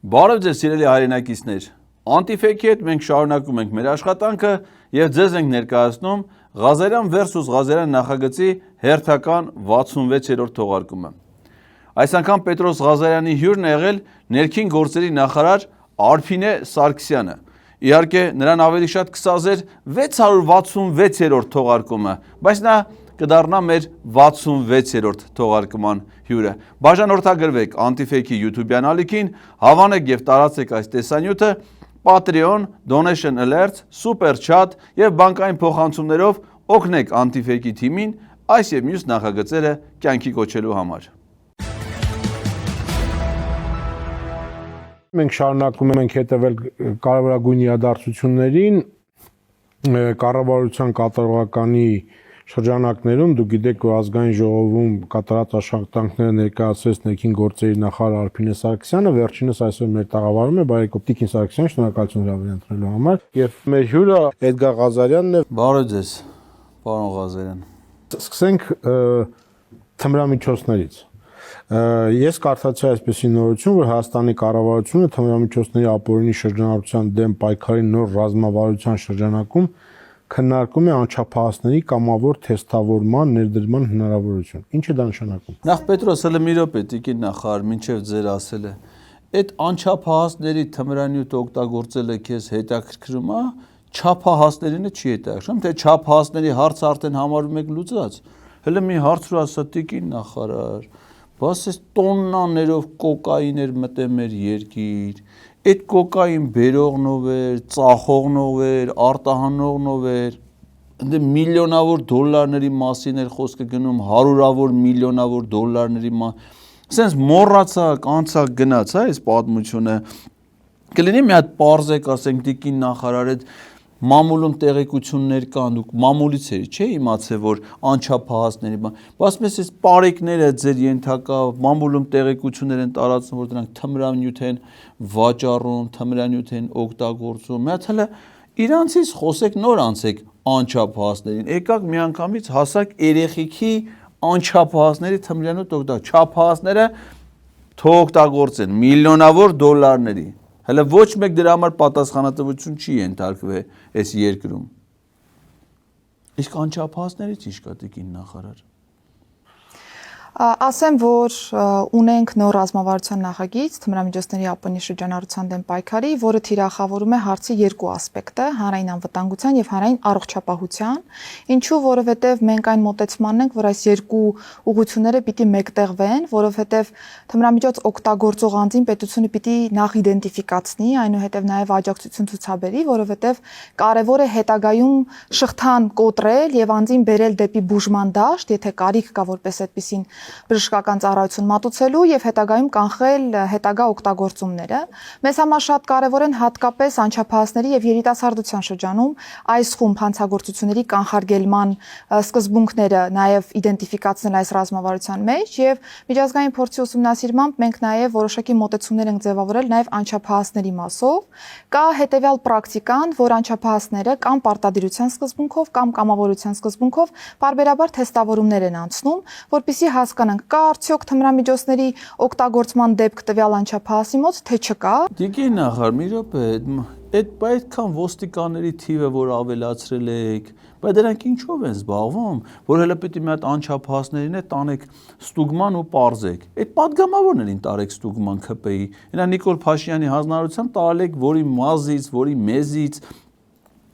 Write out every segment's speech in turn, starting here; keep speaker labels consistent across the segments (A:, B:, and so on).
A: Բարև ձեզ սիրելի հայրենակիցներ, Antifake-ի հետ մենք շարունակում ենք մեր աշխատանքը և ձեզ ենք ներկայացնում Ղազարյան vs. Ղազարյան նախագծի հերթական 66-րդ թողարկումը։ Այս անգամ Պետրոս Ղազարյանի հյուրն է եղել ներքին գործերի նախարար Արփինե Սարգսյանը։ Իհարկե նրան ավելի շատ կսազեր 666-րդ թողարկումը, բայց նա կդառնա մեր 66-րդ թողարկման հյուրը։ Բաժանորդագրվեք Antifake-ի YouTube-յան ալիքին, հավանեք և տարածեք այս տեսանյութը Patreon, Donation Alert, Super Chat և բանկային փոխանցումներով օգնեք Antifake-ի թիմին այս և մյուս նախագծերը կյանքի կոչելու համար։
B: Մենք շարունակում ենք հետևել կարևորագույն իրադարձություններին կառավարության կատարողականի շրջանակներում դուք գիտեք որ ազգային ժողովում կատարած աշխատանքները ներկայացրեց ներքին գործերի նախարար Արփինե Սարգսյանը, վերջինս այսօր մեր տաղավարում է բարեկամ Տիկին Սարգսյան, շնորհակալություն հրավեր ընտրելու համար եւ մեր հյուրը Էդգար Ղազարյանն է։
A: Բարև ձեզ, պարոն Ղազարյան։
B: Սկսենք թմրամիջոցներից։ Ես կարդացի այսպիսի նորություն, որ Հայաստանի կառավարությունը թմրամիջոցների ապօրինի շրջանառության դեմ պայքարի նոր ռազմավարության շրջանակում քննարկում է անչափահասների կամավոր թեստավորման ներդրման հնարավորություն։ Ինչ է դա նշանակում։
A: Նախ Պետրոս, հələ մի րոպե, Տիկին նախարար, մինչև ձեր ասելը, այդ անչափահասների թմրանյութ օգտագործելը քեզ հետաքրքրում է, չափահասներինը չի հետաքրքրում, թե չափահասների հարցը արդեն համարում եք լուծած։ Հələ մի հարց ու ասա Տիկին նախարար, բաս այս տոննաներով կոկային էր մտել մեր երկիր, այդ կոկային բերողնով էր, ծախողնով էր, արտահանողնով էր, ընդ միլիոնավոր դոլարների մասին էր խոսքը գնում, հարյուրավոր միլիոնավոր դոլարների սենց մոռացակ, անցակ գնաց, այս պատմությունը, կլինի մի հատ պարզեք, ասենք Տիկին նախարար այդ մամուլում տեղեկություններ կան, դուք մամուլից էի, չէ՞ իմացել, որ անչափահասների ասում ես, այս պարեկները ձեր ենթակա մամուլում տեղեկություններ են տարածում, որ դրանք թմրանյութ են վաճառում, թմրանյութ են օգտագործում, մի հատ հələ իրանցից խոսեք, նոր անցեք անչափահասներին, եկաք միանգամից հասակ երեխեքի անչափահասների թմրանյութ օգտագործում, չափահասները թողօգտագործեն միլիոնավոր դոլարների Հələ ոչ մեկ դրա համար պատասխանատվություն չի ենթարկվել այս երկրում։ Իսկ անչափահասներից ինչ կա Տիկին նախարար։
C: Ասեմ, որ ունենք նոր ռազմավարության նախագիծ թմրամիջոցների ապօրինի շրջանառության դեմ պայքարի, որը թիրախավորում է հարցի երկու ասպեկտը՝ հանրային անվտանգության եւ հանրային առողջապահության, ինչու որովհետեւ մենք այն մոտեցմանն ենք, որ այս երկու ուղղությունները պիտի մեկտեղվեն, որովհետեւ թմրամիջոց օգտագործող անձին պետությունը պիտի նախ իդենտիֆիկացնի, այնուհետեւ նաեւ աջակցություն ցուցաբերի, որովհետեւ կարեւոր է հետագայում շղթան կոտրել եւ անձին բերել դեպի բուժման դաշտ, եթե կարիք կա որպես այդպիսին բժշկական ծառայություն մատուցելու եւ հետագայում կանխել հետագա օգտագործումները։ Մեզ համար շատ կարեւոր են հատկապես անչափահասների եւ երիտասարդության շրջանում այս խումբ հանցագործությունների կանխարգելման սկզբունքները նաեւ իդենտիֆիկացնել այս ռազմավարության մեջ եւ միջազգային փորձի ուսումնասիրմամբ մենք նաեւ որոշակի մոտեցումներ ենք ձևավորել նաեւ անչափահասների մասով։ Կա հետեւյալ պրակտիկան, որ անչափահասները կամ պարտադիրության սկզբունքով կամ կամավորության սկզբունքով բարբերաբար թեստավորումներ են անցնում, որպեսզի հասկանանք կա արդյոք թմրամիջոցների օգտագործման դեպք տվյալ անչափահասի մոտ, թե չկա։
A: Տիկին նախարար, մի րոպե, այդ այդքան ոստիկանների թիվը որ ավելացրել եք, բայց դրանք ինչով են զբաղվում, որ հələ պիտի մի հատ անչափահասներին է տանեք ստուգման ու պարզեք։ Այդ պատգամավորներին տարեք ստուգման ՔՊ-ի։ Հենա Նիկոլ Փաշինյանի հանձնարարությամբ տարել եք, որի մազից, որի մեզից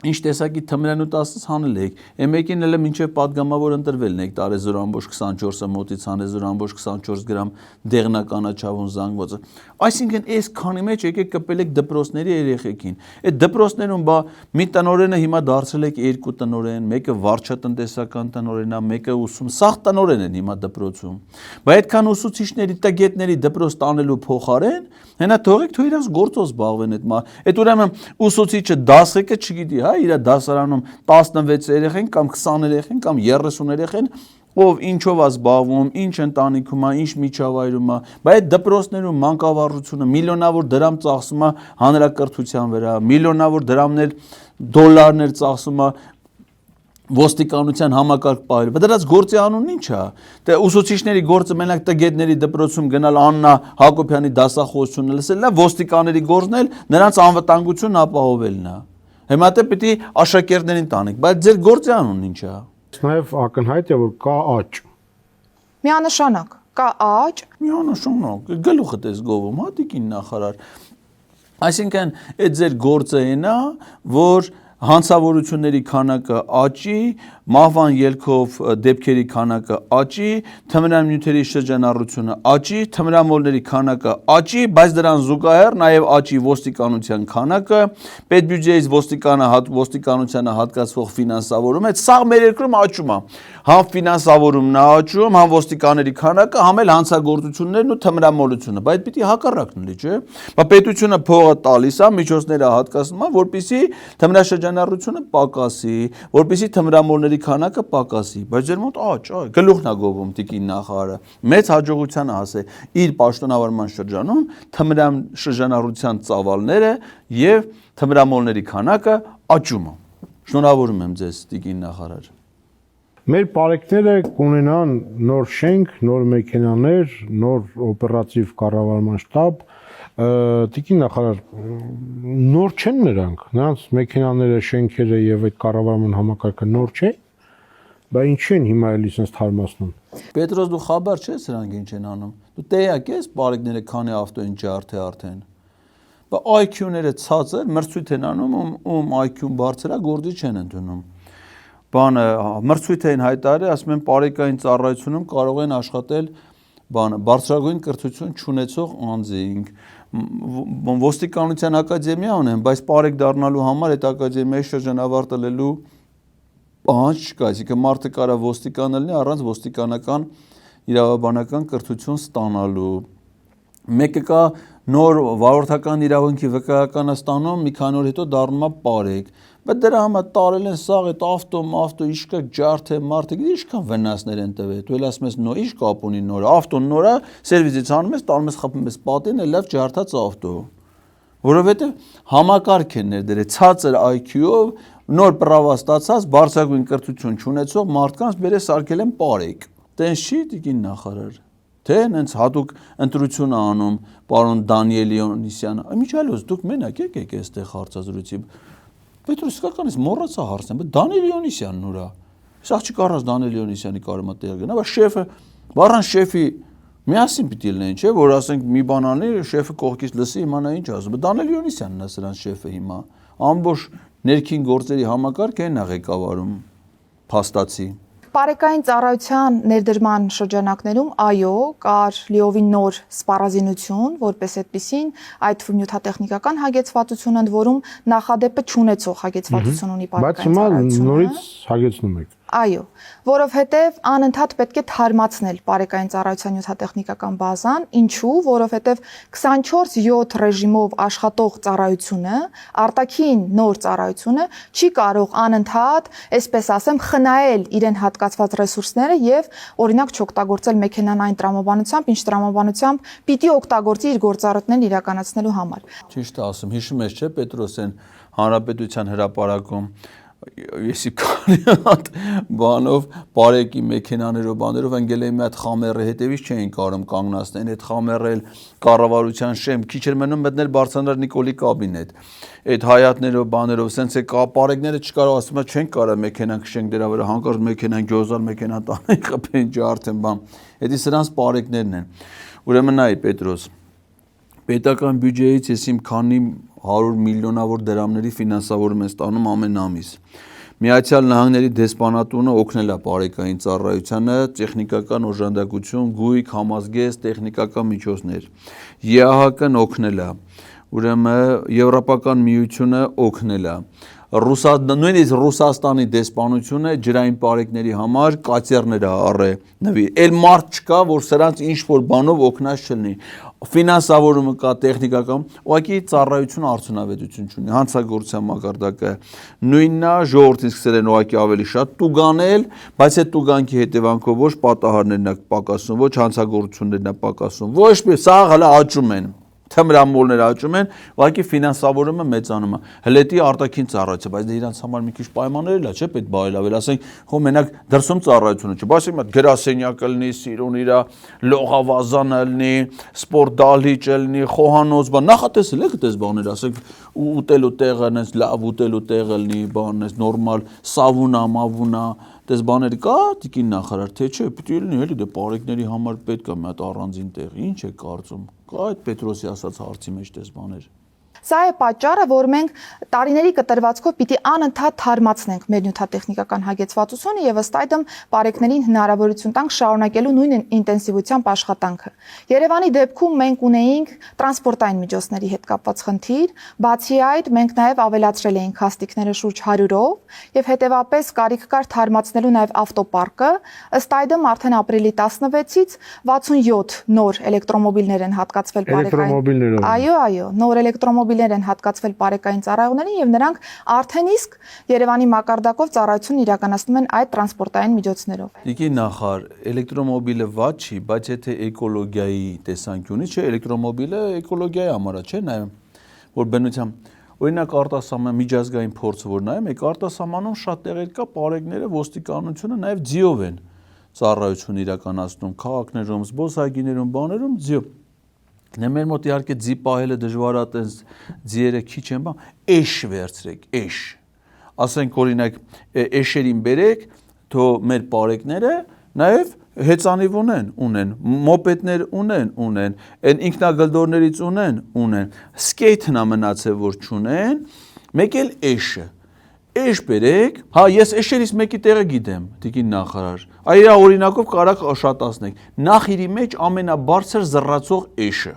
A: ինչ տեսակի թմրանյութ ասած հանել եք։ Մեկին հələ մինչև падգամավոր ընտրվելն եք տարեզոր ամբողջ 24-ը մոտից հանեզոր ամբողջ 24 գրամ դեղնականաչավուն զանգվածը։ Այսինքն այս քանի մեջ եկեք կպել եք դպրոցների երեխեքին։ Այդ դպրոցներում բա մի տնօրենը հիմա դարձել եք երկու տնօրեն, մեկը վարչատնտեսական տնօրեն է, մեկը սաղ տնօրեն են հիմա դպրոցում։ Բայց այդքան ուսուցիչների, տգետների դպրոց տանելու փոխարեն հենա թողեք թող իրաց գործով զբաղվեն այդ ուրեմն ուսուցիչը դասեկը չգիտի, հա, իր դասարանում 16 երեխեն կամ 20 երեխեն կամ 30 երեխեն, ով ինչով է զբաղվում, ինչ ընտանիքում է, ինչ միջավայրում է, բայց այդ դպրոցներում մանկավարժությունը միլիոնավոր դրամ ծախսում է հանրակրթության վրա, միլիոնավոր դրամներ դոլարներ ծախսում է ոստիկանության համակարգ պահել։ Բայց դրանց գործի անունն ի՞նչ է։ Դե ուսուցիչների գործը մենակ տգետների դպրոցում գնալ Աննա Հակոբյանի դասախոսությունը լսելն է, ոստիկանների գործն էլ նրանց անվտանգությունն ապահովելն է։ Հիմա դե պիտի աշակերտներին տանենք, բայց ձեր գործի անունն ի՞նչ է։
B: Նաև ակնհայտ է, որ կա աճ։
C: Միանշանակ կա աճ,
A: Միանշանակ գլուխը դες գովում, հա տիկին նախարար։ Այսինքն այդ ձեր գործը այն է, որ հանցավորությունների քանակը աճի, մահվան ելքով դեպքերի քանակը աճի, թմրանյութերի շրջանառությունը աճի, թմրամոլների քանակը աճի, բայց դրան զուգահեռ նաև աճի ոստիկանության քանակը, պետբյուջեից ոստիկանությանը հատկացվող ֆինանսավորումը, այդ սաղ մեր երկրում աճում է։ Համ ֆինանսավորումն է աճում, համ ոստիկանների քանակը, համ էլ հանցագործություններն ու թմրամոլությունը, բայց պիտի հակառակն լինի, չէ՞։ Բա պետությունը փողը տալիս է, միջոցները հատկացնում է, որպեսզի թմրաշրջանառությունը պակասի, որպեսզի թմրամոլների քանակը պակասի, բայց ձեր մոտ աճ, գլուխն է գովում տիկին նախարարը։ Մեծ հաջողության հասե իր պաշտոնավարման շրջանում թմրաշրջանառության ծավալները եւ թմրամոլների քանակը աճում է։ Շնորհավորում եմ ձեզ տիկին նախարար։
B: Մեր բարեկները կունենան նոր շենք, նոր մեքենաներ, նոր օպերատիվ կառավարման շտաբ, տիկին նախարար, նոր չեն նրանց մեքենաները, շենքերը եւ այդ կառավարման համակարգը նոր չէ, բայց ինչ են հիմա էլի sense թարմացնում։
A: Պետրոս դու խաբար չես սրանք ինչ են անում։ Դու տեղյակ ես բարեկները քանի ավտո են ջարդե արդեն։ Բա IQ-ները ցածր մրցույթ են անում, ում IQ-ն բարձր է, գործի չեն ընդունում։ Բանը մրցույթ էին հայտարարել, ասում են բարեկային ծառայությունում կարող են աշխատել բարձրագույն կրթություն չունեցող անձինք։ Ոստիկանության ակադեմիա ունեն, բայց բարեկ դառնալու համար այդ ակադեմիայի շրջանավարտելու պահանջ չկա, այսինքն մարդը կարա ոստիկան լինի առանց ոստիկանական իրավաբանական կրթություն ստանալու։ Մեկը կա նոր վարորդական իրավունքի վկայականստանում, մի քանի օր հետո դառնում է բարեկ։ Բայց դրա համար տարել են սաղ այդ ավտո, իշկա ջարդե մարդը, ինչքան վնասներ են տվել։ Դու էլ ասում ես նոր, ինչ կապ ունի նորը, ավտոն նոր է, սերվիսից անում ես, տանում ես, խփում ես պատին, էլ լավ ջարդած ավտո։ Որովհետև համակարգ են ներդրել ցածր IQ-ով նոր պրավա ստացած բարձրագույն կրթություն չունեցող մարդկանց բերե սարքել են բարեկ։ Տենց չի տիկին նախարար։ Թե հենց հատուկ ընտրություն է անում պարոն Դանիել Լեոնիսյանը։ Միջալոց դուք մենակ եկեք այստեղ հարցազրույցի։ Պետրոս իսկականից մոռացա հարցնել, բայց Դանիել Լեոնիսյանն ուրա։ Սա չկարած Դանիել Լեոնիսյանի կարմա տեղ գնա, բայց շեֆը, վառան շեֆի միասին պիտի լինեն, չէ, որ ասենք մի բան անի, շեֆը կողքից լսի, իմանա ինչ ասում։ Բայց Դանիել Լեոնիսյանն է սրանց շեֆը հիմա։ Ամբողջ ներքին գործերի համակարգը այն է ղեկավարում փաստացի։
C: Բարեկային ծառայության ներդրման շրջանակներում այո, կար լիովին նոր սպառազինություն, որպես այդպիսին, այդ թվում նյութատեխնիկական հագեցվածություն, ընդ որում նախադեպը չունեցող հագեցվածություն ունի բարեկային ծառայությունը։
B: Բայց հիմա նորից հագեցնում եք։
C: Այո, որովհետև անընդհատ պետք է թարմացնել բարեկային ծառայության նյութատեխնիկական բազան, ինչու, որովհետև 24/7 ռեժիմով աշխատող ծառայությունը, արտաքին նոր ծառայությունը չի կարող անընդհատ, այսպես ասեմ, խնայել իրեն հատկացված ռեսուրսները եւ օրինակ չօգտագործել մեքենան այն տրամաբանությամբ, ինչ տրամաբանությամբ պիտի օգտագործի իր գործառույթներն իրականացնելու համար։
A: Ճիշտ է ասում, հիշում ես, չէ, Պետրոսեն Հանրապետության հրապարակում Եսի կարիատ բանով բարեկի մեքենաներով բաներով ընկել էին մի հատ խամերը հետևից չէին կարող կանգնացնեն այդ խամերը էլ կառավարության շեմ քիչ էր մնում մտնել Բարսանար Նիկոլի կաբինետ այդ հայատներով բաներով սենց է բարեկները չկարող ասում են չեն կարող մեքենան քշենք դրա վրա հանկարծ մեքենան գյոզալ մեքենա տանեն խփեն ջարդեն բան դա սրանց բարեկներն են ուրեմն այ Պետրոս պետական բյուջեից ես իմ քանի 100 միլիոնավոր դրամների ֆինանսավորում են ստանում ամեն ամիս։ Միացյալ Նահանգների դեսպանատունը օգնել է բարեկային ծառայությանը, տեխնիկական օժանդակություն, գույք, համազգեստ, տեխնիկական միջոցներ։ ԵԱՀԿ-ն օգնել է, ուրեմն Եվրոպական միությունը օգնել է։ Նույնիսկ Ռուսաստանի դեսպանությունը ջրային բարեկների համար կացերներ է առել նվի։ Էլ մարդ չկա, որ սրանց ինչ որ բանով օգնած չլինի։ Ֆինանսավորումը կա, տեխնիկական, ուղղակի ծառայությունը արդյունավետություն չունի, հանցագործության մակարդակը նույնն է, ժողովրդին սկսել են ուղղակի ավելի շատ տուգանել, բայց այդ տուգանքի հետևանքով ոչ պատահարներն է պակասում, ոչ հանցագործություններն է պակասում, ոչ մի սաղ հələ աճում են։ թմրամոլներ աճում են, ուղղակի ֆինանսավորումը մեծանում է։ Հլետի արտաքին ծառայություն, բայց դե իրանց համար մի քիչ պայմաններ էլ է, չէ՞, պետք բարելավել, ասենք, խո մենակ դրսում ծառայությունը չէ, բայց հիմա գրասենյակը լինի, սիրուն իրա լողավազանը լինի, սպորտ դահլիճը լինի, խոհանոց, բան, նախատեսել եք այդպես բաներ, ասենք, ուտելու տեղը, այնպես լավ ուտելու տեղը լինի, բան, այնպես նորմալ սավունա, մավունա, դες բաներ կա տիկին նախարար, թե չէ, պիտի լինի, էլի դե բարեկների համար պետք է մի հատ առանձին տեղ, ինչ է կարծում։ Կա այդ Պետրոսի ասած հարցի մեջ դες բաներ։
C: Սա է պատճառը, որ մենք տարիների կտրվածքով պիտի անընդհատ թարմացնենք մեր նյութատեխնիկական հագեցվածությունը եւ ըստ այդմ բարեկներին հնարավորություն տանք շարունակելու նույն ինտենսիվությամբ աշխատանքը։ Երևանի դեպքում մենք ունեինք տրանսպորտային միջոցների հետ կապված խնդիր, բացի այդ մենք նաեւ ավելացրել էինք հաստիկները շուրջ 100-ով եւ հետեւապես կարիք կար թարմացնելու նաեւ ավտոպարկը, ըստ այդմ արդեն ապրիլի 16-ից 67 նոր էլեկտրոմոբիլներ են հատկացվել բարեկային։ Այո, նոր էլեկտրոմոբիլներ են հատկացվել բարեկային ծառայողներին եւ նրանք արդեն իսկ Երևանի մակարդակով ծառայություն իրականացնում են այդ տրանսպորտային միջոցներով։
A: Տիկին նախար, էլեկտրոմոբիլը վատ չի, բայց եթե էկոլոգիայի տեսանկյունից չէ, էլեկտրոմոբիլը էկոլոգիայի համար է, չէ՞, նայում, որ բնությամբ օրինակ արտասահման միջազգային փորձը որ նայում եք, արտասահմանում շատ տեղեր կա, բարեկները ոստիկանությունը նաեւ ձիով են ծառայություն իրականացնում, քաղաքներում, զբոսայգիներում, բաներում ձիով։ Մեր մոտ իհարկե ձի պահելը դժվար է, այտենց ձիերը քիչ են, բան, էշ վերցրեք, էշ։ Ասենք օրինակ էշերին բերեք, թո մեր բարեկները նաև հեծանիվ ունեն, մոպեդներ ունեն, այն ինքնագլդորներից ունեն, սկեյթն է մնացել որ չունեն, մեկ էլ էշը։ Էշ բերեք, հա ես էշերից մեկի տեղը գիտեմ, տիկին նախարար։ Այ իրա օրինակով կարակ շատացնենք։ Նախիրի մեջ ամենաբարձր զռացող էշը։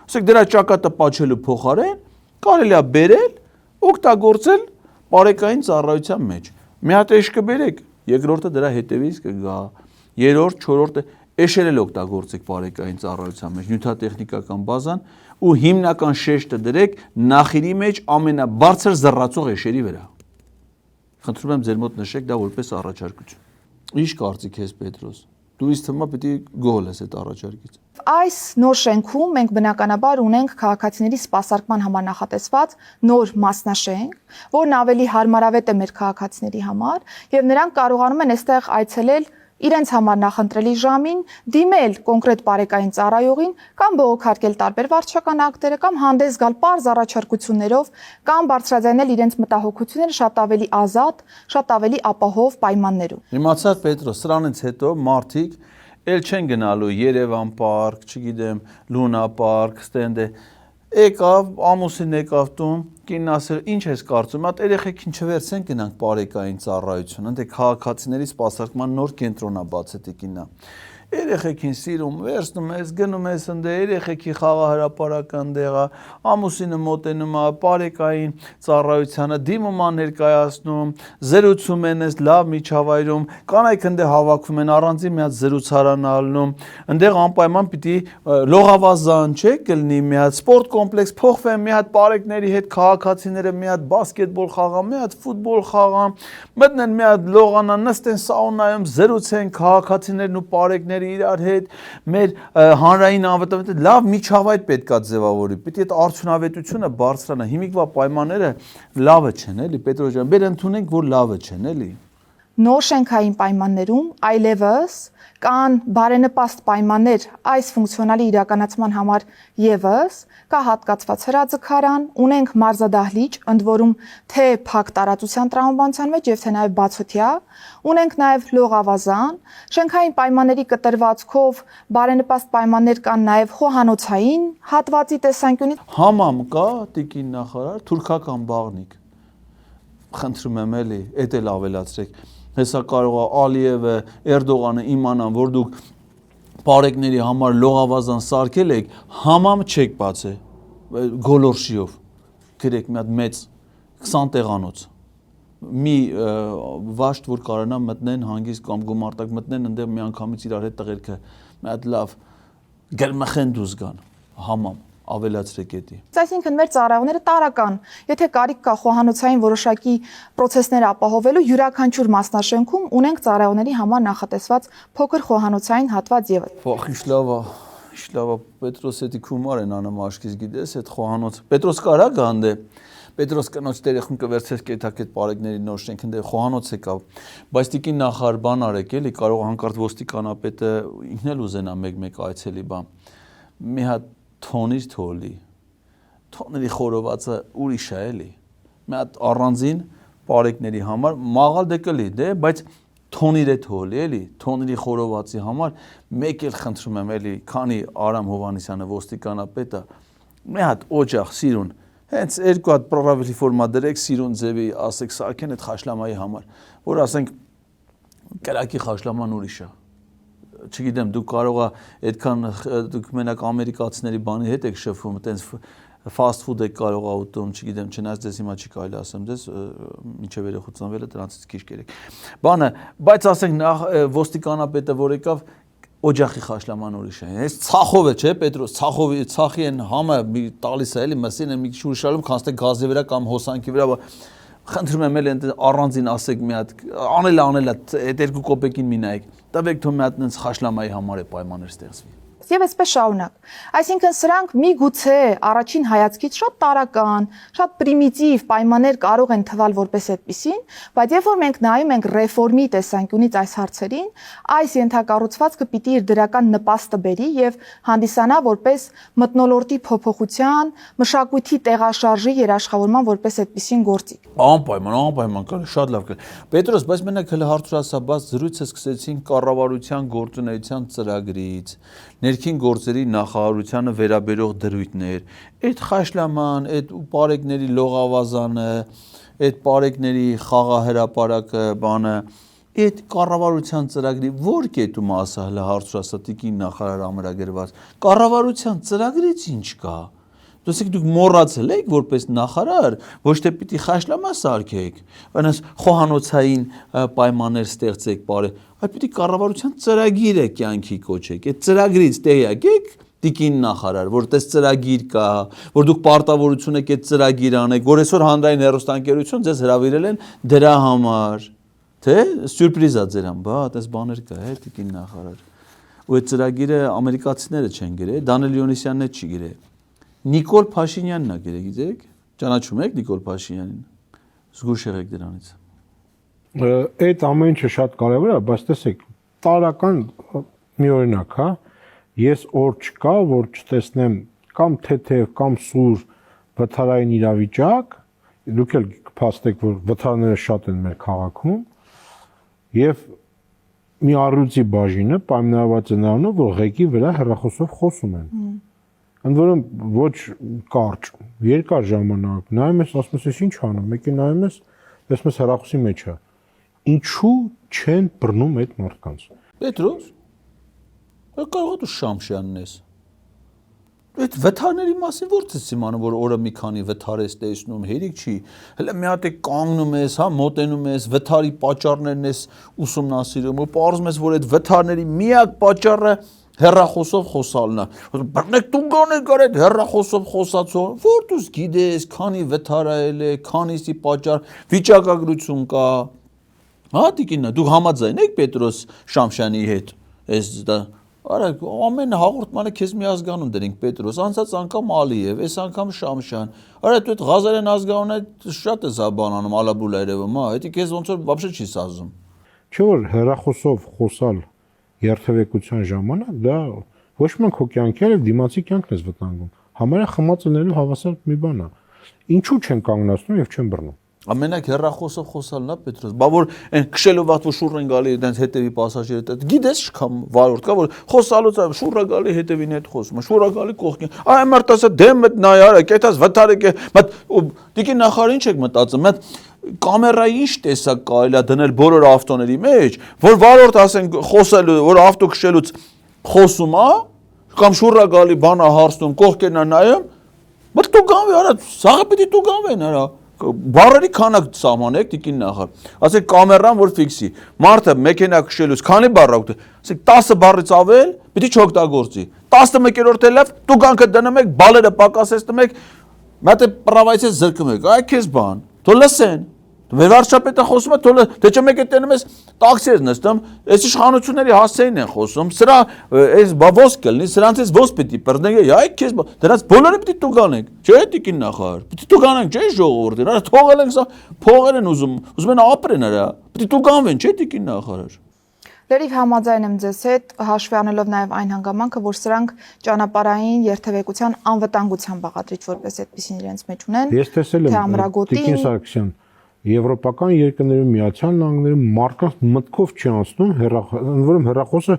A: Ասեք դրա ճակատը պաչելու փոխարեն կարելի է բերել, օգտագործել բարեկային ծառայության մեջ։ Մի հատ էշ կբերեք, երկրորդը դրա հետևից կգա, երրորդ, չորրորդը էշեր էլ օգտագործեք բարեկային ծառայության մեջ, նյութատեխնիկական բազան ու հիմնական շեշտը դրեք նախիրի մեջ ամենաբարձր զռացող էշերի վրա։ Խնդրում եմ ձեր մոտ նշեք դա որպես առաջարկություն։ Ինչ կարծիք ես Պետրոս։ Դու ինձ թվում է պիտի գոհ ես այդ առաջարկից։
C: Այս նոր շենքում մենք բնականաբար ունենք քաղաքացիների սպասարկման համար նախատեսված նոր մասնաշենք, որն ավելի հարմարավետ է մեր քաղաքացիների համար, եւ նրանք կարողանում են այստեղ այցելել իրենց համար նախընտրելի ժամին, դիմել կոնկրետ բարեկային ծառայողին կամ բողոքարկել տարբեր վարչական ակտերը կամ հանդես գալ պարզ առաջարկություններով կամ բարձրաձայնել իրենց մտահոգությունները շատ ավելի ազատ, շատ ավելի ապահով պայմաններում։
A: Իմացար Պետրոս, սրանից հետո մարդիկ էլ չեն գնալու Երևան պարկ, չգիտեմ, Լունա պարկ, ստենդե, եկավ, ամուսին եկավ տուն, կինն ասել, ինչ ես կարծում, այդ երեխեքին չվերցեն գնանք բարեկային ծառայություն, ընդ քաղաքացիների սպասարկման նոր կենտրոն է բացել տիկինա։ Երեխեքին սիրում, վերցնում ես, գնում ես ընդ երեխեքի խաղահրապարական տեղը, ամուսինը մոտենում է բարեկային ծառայությանը, դիմում է ներկայացնում, զրուցում են ես լավ միջավայրում, կանայք ընդ հավաքվում են առանձին մի հատ զրուցարան ալնում, ընդեղ անպայման պիտի լողավազան չէ կլինի մի հատ սպորտ կոմպլեքս փոխվեն մի հատ բարեկների հետ քաղաքացիները մի հատ բասկետբոլ խաղան, մի հատ ֆուտբոլ խաղան, մտնեն մի հատ լողանան, նստեն սաունայում, զրուցեն քաղաքացիներն ու բարեկները իրար հետ, մեր հանրային անվտանգությունը լավ միջավայր պետքա ձևավորի, պիտի այդ արդյունավետությունը բարձրանա, հիմիկվա պայմանները լավը չեն, էլի Պետրոս ջան, բեր ընդունենք, որ լավը չեն, էլի։
C: Նոր շենքային պայմաններում այլևս կան բարենպաստ պայմաններ այս ֆունկցիոնալի իրականացման համար եւս կա հատկացված հրաձգարան, ունենք մարզադահլիճ, ընդ որում թե փակ տարածության տրամաբանության մեջ եւ թե նաեւ բացօթյա, ունենք նաեւ լողավազան, շենքային պայմանների կտրվածքով բարենպաստ պայմաններ կան նաեւ խոհանոցային հատվածի տեսանկյունից։
A: Համամ կա տիկին նախարար, թուրքական բաղնիկ։ Խնդրում եմ էլի, էդ էլ ավելացրեք։ Հեսա կարող է Ալիևը, Էրդողանը իմանան, որ դուք բարեկների համար լողավազան սարքել եք, համամ չեք բացել գոլորշիով։ Գրեք մի հատ մեծ 20 տեղանոց։ Մի վաշտ որ կարողանա մտնեն հանգիստ կամ գումարտակ մտնեն այնտեղ մի անգամից իրար հետ տղերքը մի հատ լավ գրմխեն դուզ գան համամ ավելացրեք էդի։
C: Այսինքն մեր ծառայողները տարական, եթե կարիք կա խոհանոցային որոշակի process-ներ ապահովելու յուրաքանչյուր մասնաշենքում ունենք ծառայողների համար նախատեսված փոքր խոհանոցային հատված ևս։
A: Փոխիշ լավ է, Շլավա Պետրոս էդի քումար են անում աշկից գիտես այդ խոհանոց Պետրոս կարա գանդե Պետրոս կնոջ տերեխուն կվերցես կետակետ բարեկների նոր շենք ընդ խոհանոց եկավ բայց տիկին նախար բան արեք էլի կարող հանկարծ ոստիկանապետը ինքն էլ ուզենա մեկ այցելի բան մի հատ թոնիր թոլի թոների խորովածը ուրիշ է էլի մի հատ առանձին բարեկների համար մաղալ դե կլի դե բայց թոնիր է թոլի էլի թոնիրի խորովածի համար մեկ էլ խնդրում եմ էլի քանի Արամ Հովանեսյանը ոստիկանապետը մի հատ օջախ սիրուն հենց երկու հատ պրավելի ֆորմա դրեք սիրուն ձևի ասեք սարքեն այդ խաշլամայի համար որ ասենք կրակի խաշլաման ուրիշ է չգիտեմ դու կարողա այդքան դուք մենակ ամերիկացիների բանի հետ եք շփվում այտենց fast food եք կարող ուտում, չգիտեմ, չնայած դες հիմա չի կարելի ասեմ դες մինչև երեխուցանվելը դրանից քիչ կերեք։ Բանը, բայց ասենք նախ ոստիկանապետը որ եկավ օջախի խաշլաման ուրիշ է։ Այս ցախով է, չէ, Պետրոս, ցախի են համը տալիս է, էլի, մսին է մի քիչ ուրիշալում, քան ստե գազի վրա կամ հոսանքի վրա, խնդրում եմ էլ առանձին ասեք մի հատ, անել այդ 2 կոպեկին մի նայեք։ Տվեք թող մի հատ այնց խաշլամայի համար է պայմաններ ստեղծվի։
C: Եվ այսպես շարունակ։ Այսինքն սրանք միգուցե առաջին հայացքից շատ տարական, շատ պրիմիտիվ պայմաններ կարող են թվալ որպես այդպիսին, բայց երբ որ մենք նայում ենք ռեֆորմի տեսանկյունից այս հարցերին, այս ենթակառուցվածքը պիտի իր դրական նպաստը բերի եւ հանդիսանա որպես մթնոլորտի փոփոխության, մշակույթի տեղաշարժի երաշխավորման որպես այդպիսին գործիք։
A: Անպայման, շատ լավ կա։ Պետրոս, բայց մենակ հələ հարցրասաբաց զրույցը սկսեցին կառավարության գործունեության ծրագրից ներքին գործերի նախարարությանը վերաբերող դրույթներ, այդ խաշլաման, այդ պարեկների լողավազանը, այդ պարեկների խաղահրապարակը, բանը, այդ կառավարության ծրագրի որ կետում ասա հələ հարցրասատիկին նախարար ամրագրված, կառավարության ծրագրից ինչ կա։ Դուք դուք մոռացել եք որպես նախարար, ոչ թե պիտի խաշլամա սարքեք, այնպես խոհանոցային պայմաններ ստեղծեք, բարե, այլ պիտի կառավարության ծրագիրը կյանքի կոչեք։ Այդ ծրագրից տեղյակ եք տիկին նախարար, որ տես ծրագիր կա, որ դուք պարտավորություն եք այդ ծրագիր անեք, որ այսօր հանրային հեռուստաընկերություն ձեզ հրավիրել են դրա համար, թե սյուրպրիզ է ձեր համ, բա, այդպես բաներ կա, տիկին նախարար։ Ու այդ ծրագիրը ամերիկացիները չեն գրել, Դանիել Յոնիսյանն չի գրել։ Նիկոլ Փաշինյանն է գրել, գիտեք, ճանաչում եք Նիկոլ Փաշինյանին, զգույշ եղեք դրանից։
B: Այդ ամեն ինչը շատ կարևոր է, բայց տեսեք, տարական մի օրինակ, հա, ես օր չկա, որ չտեսնեմ կամ թեթև կամ սուր վթարային իրավիճակ, դուք էլ կփաստեք, որ վթարները շատ են մեր քաղաքում, եւ մի առյուծի բաժինը պայմանավորված է նրանով, որ ղեկի վրա հեռախոսով խոսում են։ Ընդ որում ոչ կարճ, երկար ժամանակ նայում ես, ասում ես ինչ անում, մեկը նայում ես, տեսնում ես հեռախոսի մեջ է։ Ինչու չեն բռնում այդ մարդկանց։
A: Պետրոս, կարող է դու Շամշյանն ես։ Այդ վթարների մասին ո՞րց ես իմանում, որ օրը մի քանի վթար ես տեսնում, հերիք չի։ Հələ մի հատ է կանգնում ես, հա, մոտենում ես, վթարի պատճառներն ես ուսումնասիրում, ու պարզում ես, որ այդ վթարների միակ պատճառը հեռախոսով խոսալն է։ Բռնեք տունգաներ կար այդ հեռախոսով խոսացող, որ դու գիտես, քանի վթարայել է, քանիսի պատճառ, վիճակագրություն կա։ Հա, տիկինը, դուք համաձայն եք Պետրոս Շամշյանի հետ։ Այս դա Արա ամեն հաղորդմանը քեզ մի ազգանուն դրենք Պետրոս, անցած անգամ Ալիև, այս անգամ Շամշյան։ Արա դու այդ Ղազարյան ազգանունը շատ է զաբանանում Ալաբուլայրևում, հա, դա քեզ ոնց որ вообще չի սազում։
B: Չէ՞ որ հեռախոսով խոսալ երթևեկության ժամանակ դա ոչ միայն քո կյանքի, այլ դիմացի կյանքն ես վտանգում։ Համարյա խմած լինելու հավասար մի բան է։ Ինչու չեն կանգնացնում եւ չեն բռնում։
A: Ամենակ հեռախոսով խոսալն է Պետրոս, բա որ այն քշելով վատ որ շուռ են գալի, դենց հետևի պասաժիրը, գիտես չքամ վարորդ կա որ խոսալուց շուռը գալի հետևին հետ խոսում, շուռը գալի կողքին։ Այ մարդասը դեմդ նայարը, կետաս վթարը կե, մտ դիկի նախարար ինչ եք մտածում, մտ կամերայի ինչ տեսակ կարելի է դնել բոլոր ավտոների մեջ, որ վարորդ ասենք խոսելու, որ ավտո քշելուց խոսում է, կամ շուռը գալի բանա հարցնում, կողքերն է նայում, բայց դու գանվի արա, սաղը պիտի դու գանվեն արա։ Բարերի քանակ սահմանեք տիկին նախար։ Ասեք կամերան որ ֆիքսի։ Մարդը մեքենա քշելուց քանի բառ օգտի։ Ասեք 10 բառից ավել պիտի չօգտագործի։ 11-րդ էլ դու գանքը դնում եք, բալերը պակասեցնում եք, մատը պրավայցից զրկում եք։ Այ քեզ բան։ Դու լսեն։ Վերվարշապետը խոսում է թողը, թե չէ մեկ է տենում ես տաքսի ես նստում, այս իշխանությունների հասցեին են խոսում, սրա այս ոնց կլինի, սրանցից ոնց պիտի բռնենք, այ քեզ դրանց բոլորը պիտի տուգանենք, չէ՞ տիկին նախարար, պիտի տուգանենք, չէ՞ ժողովուրդին, այ թողել ենք սա, փողեր են ուզում են ապրեն արա, պիտի տուգանվեն, չէ՞ տիկին նախարար։
C: Լրիվ համաձայն եմ ձեզ հետ, հաշվի առնելով նաև այն հանգամանքը, որ սրանք ճանապարհային երթևեկության անվտանգության բաղադրիչ որպես այդպեսին իրենց մեջ ունեն։
B: Ես տեսել եմ Տիկին Սարգսյան, եվրոպական երկրներում Միացյալ Նահանգներում մարդկանց մտքով չի անցնում, որում հեռախոսը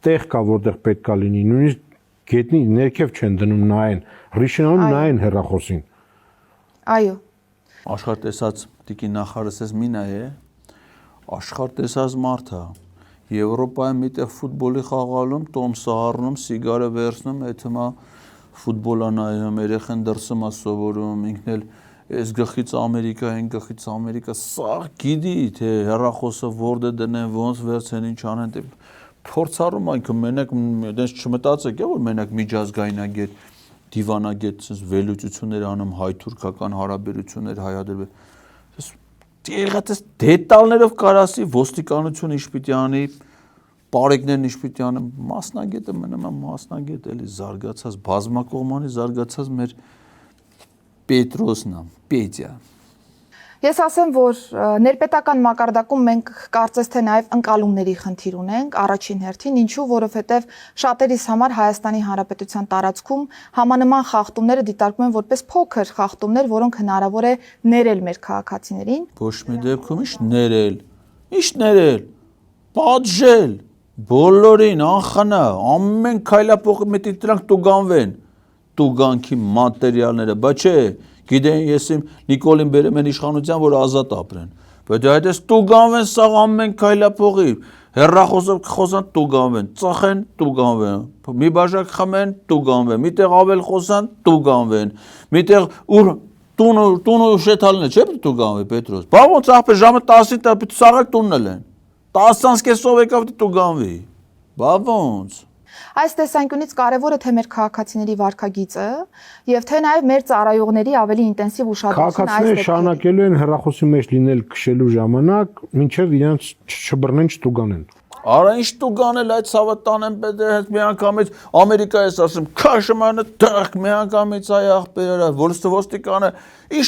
B: տեղ կա, որտեղ պետք է լինի, նույնիսկ գետնի ներքև չեն դնում նայեն, ռիշնանում նայեն հեռախոսին։
C: Այո։
A: Աշխարհ տեսած տիկին նախարարս էս մինա է, աշխարհ տեսած մարդ է։ Եվրոպայում միտեղ ֆուտբոլի խաղալում, տոմսը առնում, սիգարը վերցնում, այդ հիմա ֆուտբոլը նայում, երեխան դրսում է սովորում, ինքն էլ այս գլխից Ամերիկա, այն գլխից Ամերիկա, սա գիտի, թե հեռախոսը որտե դնեն, ոնց վերցնեն, ինչ անեն, փորձառում այնք մենակ այդպես չմտածեք, որ մենակ միջազգայնագետ, դիվանագետ, sense վերլուծություններ անում հայ-թուրքական հարաբերություններ, հայ-ադրբեջան Եղած դետալներով կարասի ոստիկանությունը ինչ պիտի անի, պարեկներն ինչ պիտի անի, մասնագետը մնում է մասնագետ էլի զարգացած, բազմակողմանի զարգացած մեր Պետրոսն է, Պետյա։
C: Ես ասեմ, որ ներպետական մակարդակում մենք կարծես թե նաև ընկալումների խնդիր ունենք, առաջին հերթին, ինչու, որովհետև շատերիս համար Հայաստանի Հանրապետության տարածքում համանման խախտումները դիտարկվում են որպես փոքր խախտումներ, որոնք հնարավոր է ներել մեր քաղաքացիներին։
A: Ոչ մի դեպքում ինչ ներել, պատժել, բոլորին անխնա, ամեն քայլափոխի մետի դրանք տուգանվեն, տուգանքի մատերիալները, բայց չէ, գիտեն ես իմ Նիկոլին բերեմ են իշխանության, որ ազատ ապրեն, բայց այդպես տուգանվեն սաղ ամեն քայլափոխի, հեռախոսով խոսան տուգանվեն, ծխեն տուգանվեն, մի բաժակ խմեն տուգանվեն, միտեղ ավել խոսան տուգանվեն, միտեղ ուր տունը ուշեթալն է, չէ՞ տուգանվի Պետրոս, բա ոնց ախպեր ժամը 10-ին պիտի սաղել տունն էլ են, 10-ից կեսով եկավ պիտի տուգանվի, բա ոնց։
C: Այս տեսանկյունից կարևոր է թե մեր քաղաքացիների վարքագիծը եւ թե նաեւ մեր ծառայողների ավելի ինտենսիվ ուշադրությունը այս
B: քաղաքացիները շարունակելու են հեռախոսի մեջ լինել քշելու ժամանակ, մինչեւ իրենց չբռնեն, չտուգանեն։
A: Արա ինչ տուգանել այդ ցավը տանեն պետք է հենց միանգամից Ամերիկայից ասում քաշմանը տակ միանգամից այ ախպերը ոստիկանը ինչ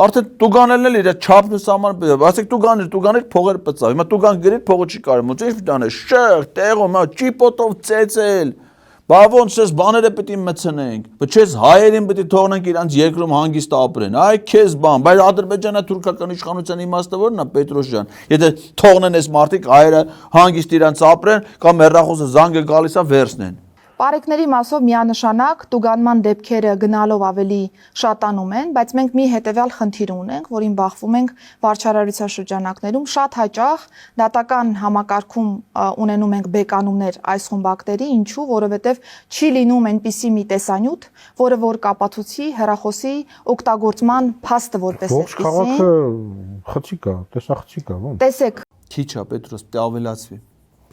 A: արդեն տուգանելն էլ իր չափն ու սահմանը ասեք տուգաներ փողերը պծավ հիմա տուգան գրի փողը չի կարում ոնց ինչ դանը շեղ տեղում ճիպոտով ծեծել բա ոնց էս բաները պիտի մցնենք բայց չես հայերին պիտի թողնենք իրանց երկրում հանգիստ ապրեն այ քեզ բան բայց Ադրբեջանը թուրքական իշխանության իմաստը ո՞րն է Պետրոս ջան եթե թողնեն այս մարդիկ հայերը հանգիստ իրանց ապրեն կամ հեռախոսը զանգը գալիս է վերցնեն
C: Պարեկների մասով միանշանակ տուգանման դեպքերը գնալով ավելի շատանում են, բայց մենք մի հետևյալ խնդիր ունենք, որին բախվում ենք վարչարարության շրջանակներում, շատ հաճախ դատական համակարգում ունենում ենք բեկանումներ այս խմբակների, ինչու, որովհետև չի լինում այնպիսի մի տեսանյութ, որը որ կապացուցի հեռախոսի օգտագործման փաստը որպես
B: այդպիսին։ Ողջ քաղաքը խցիկ է, տեսախցիկ է, ո՞ն։
C: Տեսեք,
A: քիչ է Պետրոս,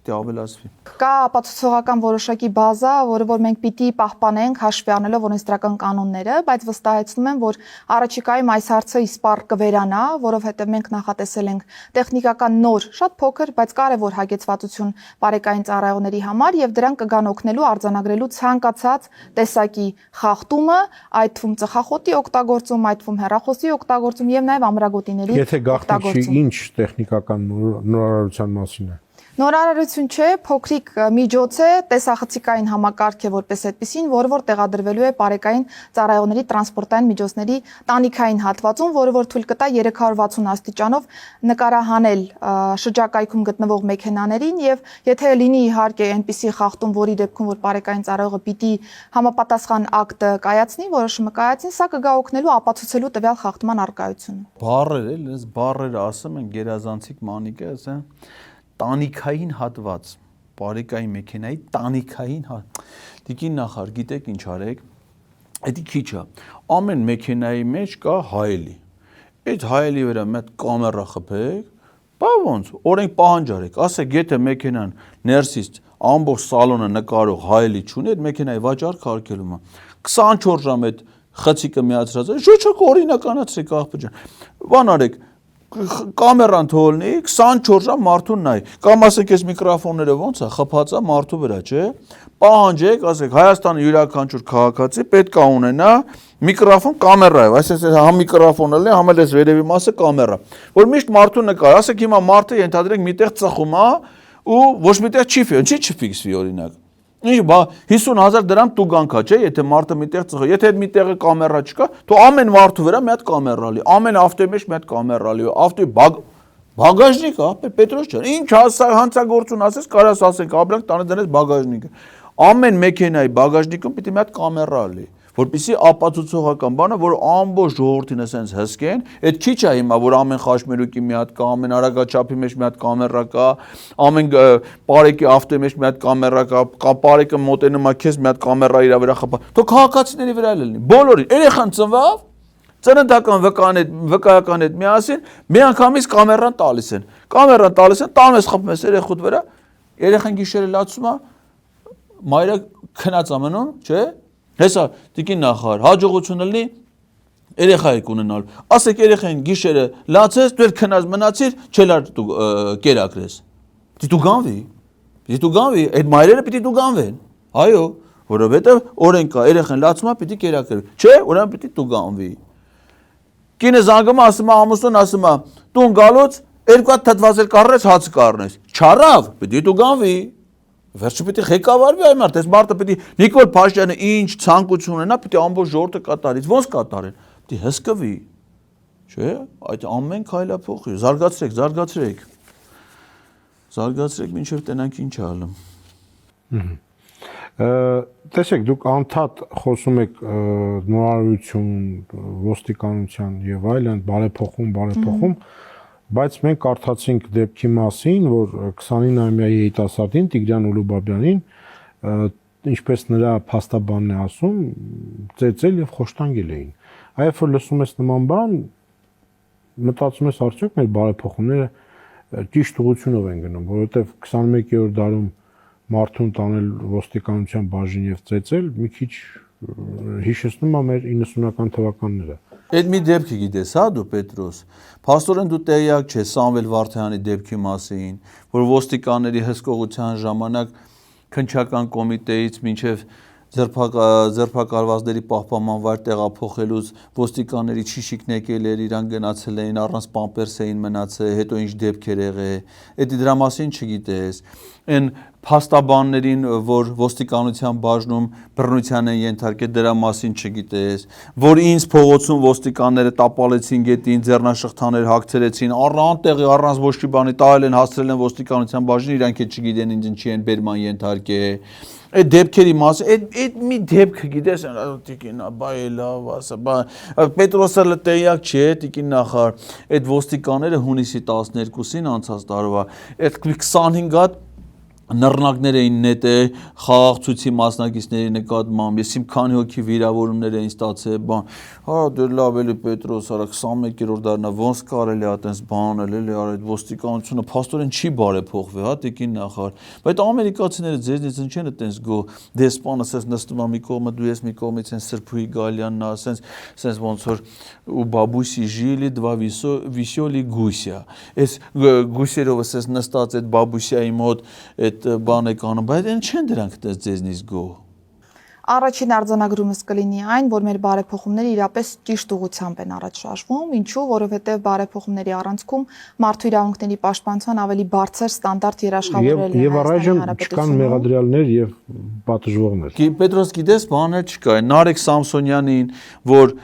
A: պիտի ավելացվի։
C: Կա ապացուցողական որոշակի բազա, որը որ մենք պիտի պահպանենք հաշվի առնելով օրենսդրական կանոնները, բայց վստահեցնում եմ, որ առաջիկայում այս հարցը իսպառ կվերանա, որովհետև մենք նախատեսել ենք տեխնիկական նոր, շատ փոքր, բայց կարևոր հագեցվածություն բարեկային ծառայողների համար եւ դրանք կգան օգնելու արձանագրելու ցանկացած տեսակի խախտումը, այդ թվում ծխախոտի օգտագործում, այդ թվում հեռախոսի օգտագործում եւ նաեւ ամրագոտիների
B: օգտագործում։ Եթե գաղտնիք չի, ինչ տեխնիկական նորարարության մասին է։
C: Նորարարություն չէ, փոքրիկ միջոց է, տեսախցիկային համակարգ է որպես այդպեսին, որը որ տեղադրվելու է բարեկային ծառայողների տրանսպորտային միջոցների տանիքային հատվածում, որը որ թույլ կտա 360 աստիճանով նկարահանել շրջակայքում գտնվող մեքենաներին եւ եթե լինի իհարկե այնպիսի խախտում, որի դեպքում որ բարեկային ծառայողը պիտի համապատասխան ակտ կայացնի, որոշումը կայացնի, սա կգա օգնելու ապացուցելու տվյալ խախտման առկայությունը։
A: Բառեր էլ, այս բառերը ասում են գերազանցիկ մանիկը, ասա տանիքային հատված, բարեկային մեքենայի տանիքային Տիկին նախար, գիտեք ինչ արեք, դա քիչ է, ամեն մեքենայի մեջ կա հայելի, այդ հայելի վրա մեծ կամերա խփեք, բա ոնց, օրենք պահանջարեք, ասեք եթե մեքենան ներսից ամբողջ սալոնը նկարող հայելի չունի, այդ մեքենայի վաճառքը արգելում է, 24 ժամ այդ խցիկը միացրած է, շուչոք օրինականացրեք աղբը ջան, բան արեք, կամերան թողնի 24 ժամ մարդուն նայ կամ ասեք այս միկրոֆոնները ոնց է խփած է մարդու վրա չէ պահանջեք ասեք Հայաստանի յուրաքանչյուր քաղաքացի պետք է ունենա միկրոֆոն կամերա է այսինքն համ միկրոֆոնը լի համ էլ այս վերևի մասը կամերա որ միշտ մարդու նկար ասեք հիմա մարդը ենթադրենք միտեղ ծխում է ու ոչ միտեղ չի ֆի ինչի չֆիքսվի օրինակ Ինչ 50,000 դրամ տուգանք է, չէ, եթե մարդը միտեղ ծխի, եթե այդ միտեղը կամերա չկա, то ամեն մարդու վրա մի հատ կամերա լի, ամեն ավտոյի մեջ մի հատ կամերա լի, ավտոյի բագաժնիկ է, Պետրոս ջան, ինչ հանցագործուն ասես, կարաս ասենք, ապրանք տանը դնես բագաժնիկը։ Ամեն մեքենայի բագաժնիկում պիտի մի հատ կամերա լի, որպեսզի ապացուցողական բանը, որ ամբողջ ժողովրդին ասենց հսկեն, այդ քիչ է հիմա, որ ամեն խաչմերուկի մի հատ կա, ամեն արագաչափի մեջ մի հատ կամերա կա, ամեն պարեկի ավտոյի մեջ մի հատ կամերա կա, պարեկը մոտենում է քեզ մի հատ կամերա իր վրա խփա։ Թող քաղաքացիների վրա լինի։ Բոլորի երեխան ծնվավ, ծննդական վկայական հետ միասին մի անգամից կամերան տալիս են։ Կամերան տալիս են, տանում ես խփում ես երեխուդ վրա, երեխան գիշերը լացում է, մայրը քնած ամնում, չէ՞։ Հեսա տիկին նախար, հաջողությունը լինի երեխա եք ունենալու։ Ասեք երեխային գիշերը լացես, դու էլ քնած մնացիր, չելար դու կերակրես։ Պիտի դու գանվի։ Պիտի դու գանվի, այդ մայրերը պիտի դու գանվեն։ Այո, որովհետև օրենք կա, երեխան լացում է, պիտի կերակրվի։ Չէ, ուրեմն պիտի դու գանվի։ Կինը զանգում է, ասում է, ամուսնուն ասում է, տուն գալուց երկու հատ թթվածել կառնես, հաց կառնես։ Չարավ, պիտի դու գանվի։ Վերջը պիտի ղեկավարվի այ մարդ, այս մարդը պիտի Նիկոլ Փաշինյանը ինչ ցանկություն ունենա, պիտի ամբողջ ժողովուրդը կատարի։ Ոնց կատարեն։ Պիտի հսկվի։ Չէ՞, այդ ամեն քայլը փոխի։ Զարգացրեք։ Զարգացրեք, մինչև տենանք ինչ է ալում։
B: Տեսեք, դուք անդադ խոսում եք նորարարություն, ոստիկանության եւ այլն, բարեփոխում, բայց մենք կարդացինք դեպքի մասին, որ 29-ամյա երիտասարդին Տիգրան Ուլուբաբյանին, ինչպես նրա փաստաբանն է ասում, ծեծել եւ խոշտանգել էին։ Այո, որ լսում ես նման բան, մտածում ես արդյոք մեր բարեփոխումները ճիշտ ուղղությունով են գնում, որովհետեւ 21-րդ դարում մարդուն տանել ոստիկանության բաժին եւ ծեծել մի քիչ հիշեցնում է մեր 90-ական թվականները։
A: Այդ մի դեպքի գիտես, հա դու Պետրոս, փաստորեն դու տեղյակ չես Սամվել Վարդյանի դեպքի մասին, որ ոստիկանների հսկողության ժամանակ քննչական կոմիտեից մինչև ձերբակալվածների պահպանման վայր տեղափոխելուց ոստիկանների չիշիկն եկել էր, իրան գնացել էին, առանց պամպերս էին մնացել, հետո ինչ դեպքեր եղել, այդ դրա մասին չգիտես, այն փաստաբաններին, որ ոստիկանության բաժնում բռնության են ենթարկել, դրա մասին չգիտես, որ ինձ փողոցում ոստիկանները տապալեցին գետին, ձեռնաշղթաներ հագցրեցին, առանց տեղի, առանց ոչ մի բանի տալ են, հասցրել են ոստիկանության բաժին, իրանք էլ չգիտեն ինձ ինչի են բերման ենթարկել։ Այդ դեպքերի մասը, այդ մի դեպքը գիտես, տիկին, բայ լավ ասա, Պետրոսը տեղյակ չի, տիկին նախար, այդ ոստիկանները հունիսի 12-ին անցած տարվա, այդ 25 հատ նռնակներ էին նետել խաղաղցույցի մասնակիցների նկատմամբ, ես իմ քանի հոգի վիրավորումներ էին ստացել, բան, հա դե լավ էլի Պետրոս, արա 21-րդ դարն է, ոնց կարելի է այդպես բանել, էլի արա այդ ոստիկանությունը փաստորեն չի բարեփոխվի, հա տիկին նախար, բայց ամերիկացիները ձեզնից ինչ են այդպես գո դեսպանը ասես նստում է մի կողմը, դու ես մի կողմից են Սրբուհի Գալյանն է, ասես ոնց որ ու բաբուսի ժիլի դվա վիսյոլի գուսյա, այս գուսերով ասես նստած այդ բաբուսյայի մոտ այդ բան եք անում, բայց այն չեն դրանք ձեզնից գո։
C: Առաջին արձանագրումս կլինի այն, որ մեր բարեփոխումները իրապես ճիշտ ուղղությամբ են առաջ շարժվում, ինչու, որովհետև բարեփոխումների առանցքում մարդու իրավունքների պաշտպանության ավելի բարձր ստանդարտ երաշխավորել է
B: եւ առայժմ չկան մեղադրյալներ եւ պատժվողներ։
A: Պետրոս գիտես, բանը չկա, Նարեկ Սամսոնյանին, որ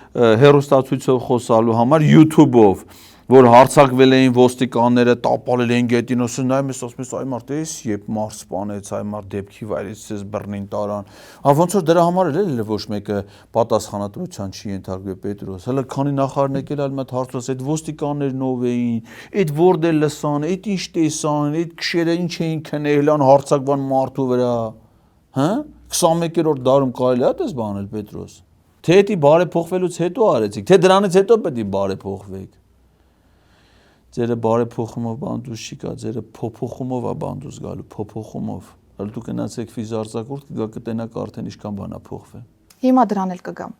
A: հերոստացույցով խոսալու համար YouTube-ով որ հարցակվել էին ոստիկանները, տապալել էին գետին, ասում նայում ես, ասում ես, այ մարդ էս, երբ մարդ սպանեց, այ մարդ դեպքի վայրից ես բռնին տարան։ Ոնց որ դրա համար էլ ոչ մեկը պատասխանատվության չի ենթարկվել Պետրոս։ Հələ քանի նախարարն եկել այլ մատ հարցրած, այդ ոստիկաններն ով էին, այդ որտեղ լսան, այդ ինչ տեսան, այդ քշերը ինչ էին քնել, ան հարցակվան մարդու վրա։ Հա? 21-րդ դարում կարելի է այդպես բանել Պետրոս։ Թե դա բարեփոխվելուց հետո արեցիք, թե դրանից հետո պետք է բարեփոխվեք։ Ձերը բարեփոխումով բանդուս չի կա, ձերը փոփոխումով է բանդուս գալու, փոփոխումով։ Հələ դու գնացեք ֆիզարծակուրդ, կգա կտենաք արդեն ինչքան բան է փոխվել։
C: Հիմա դրան էլ կգամ։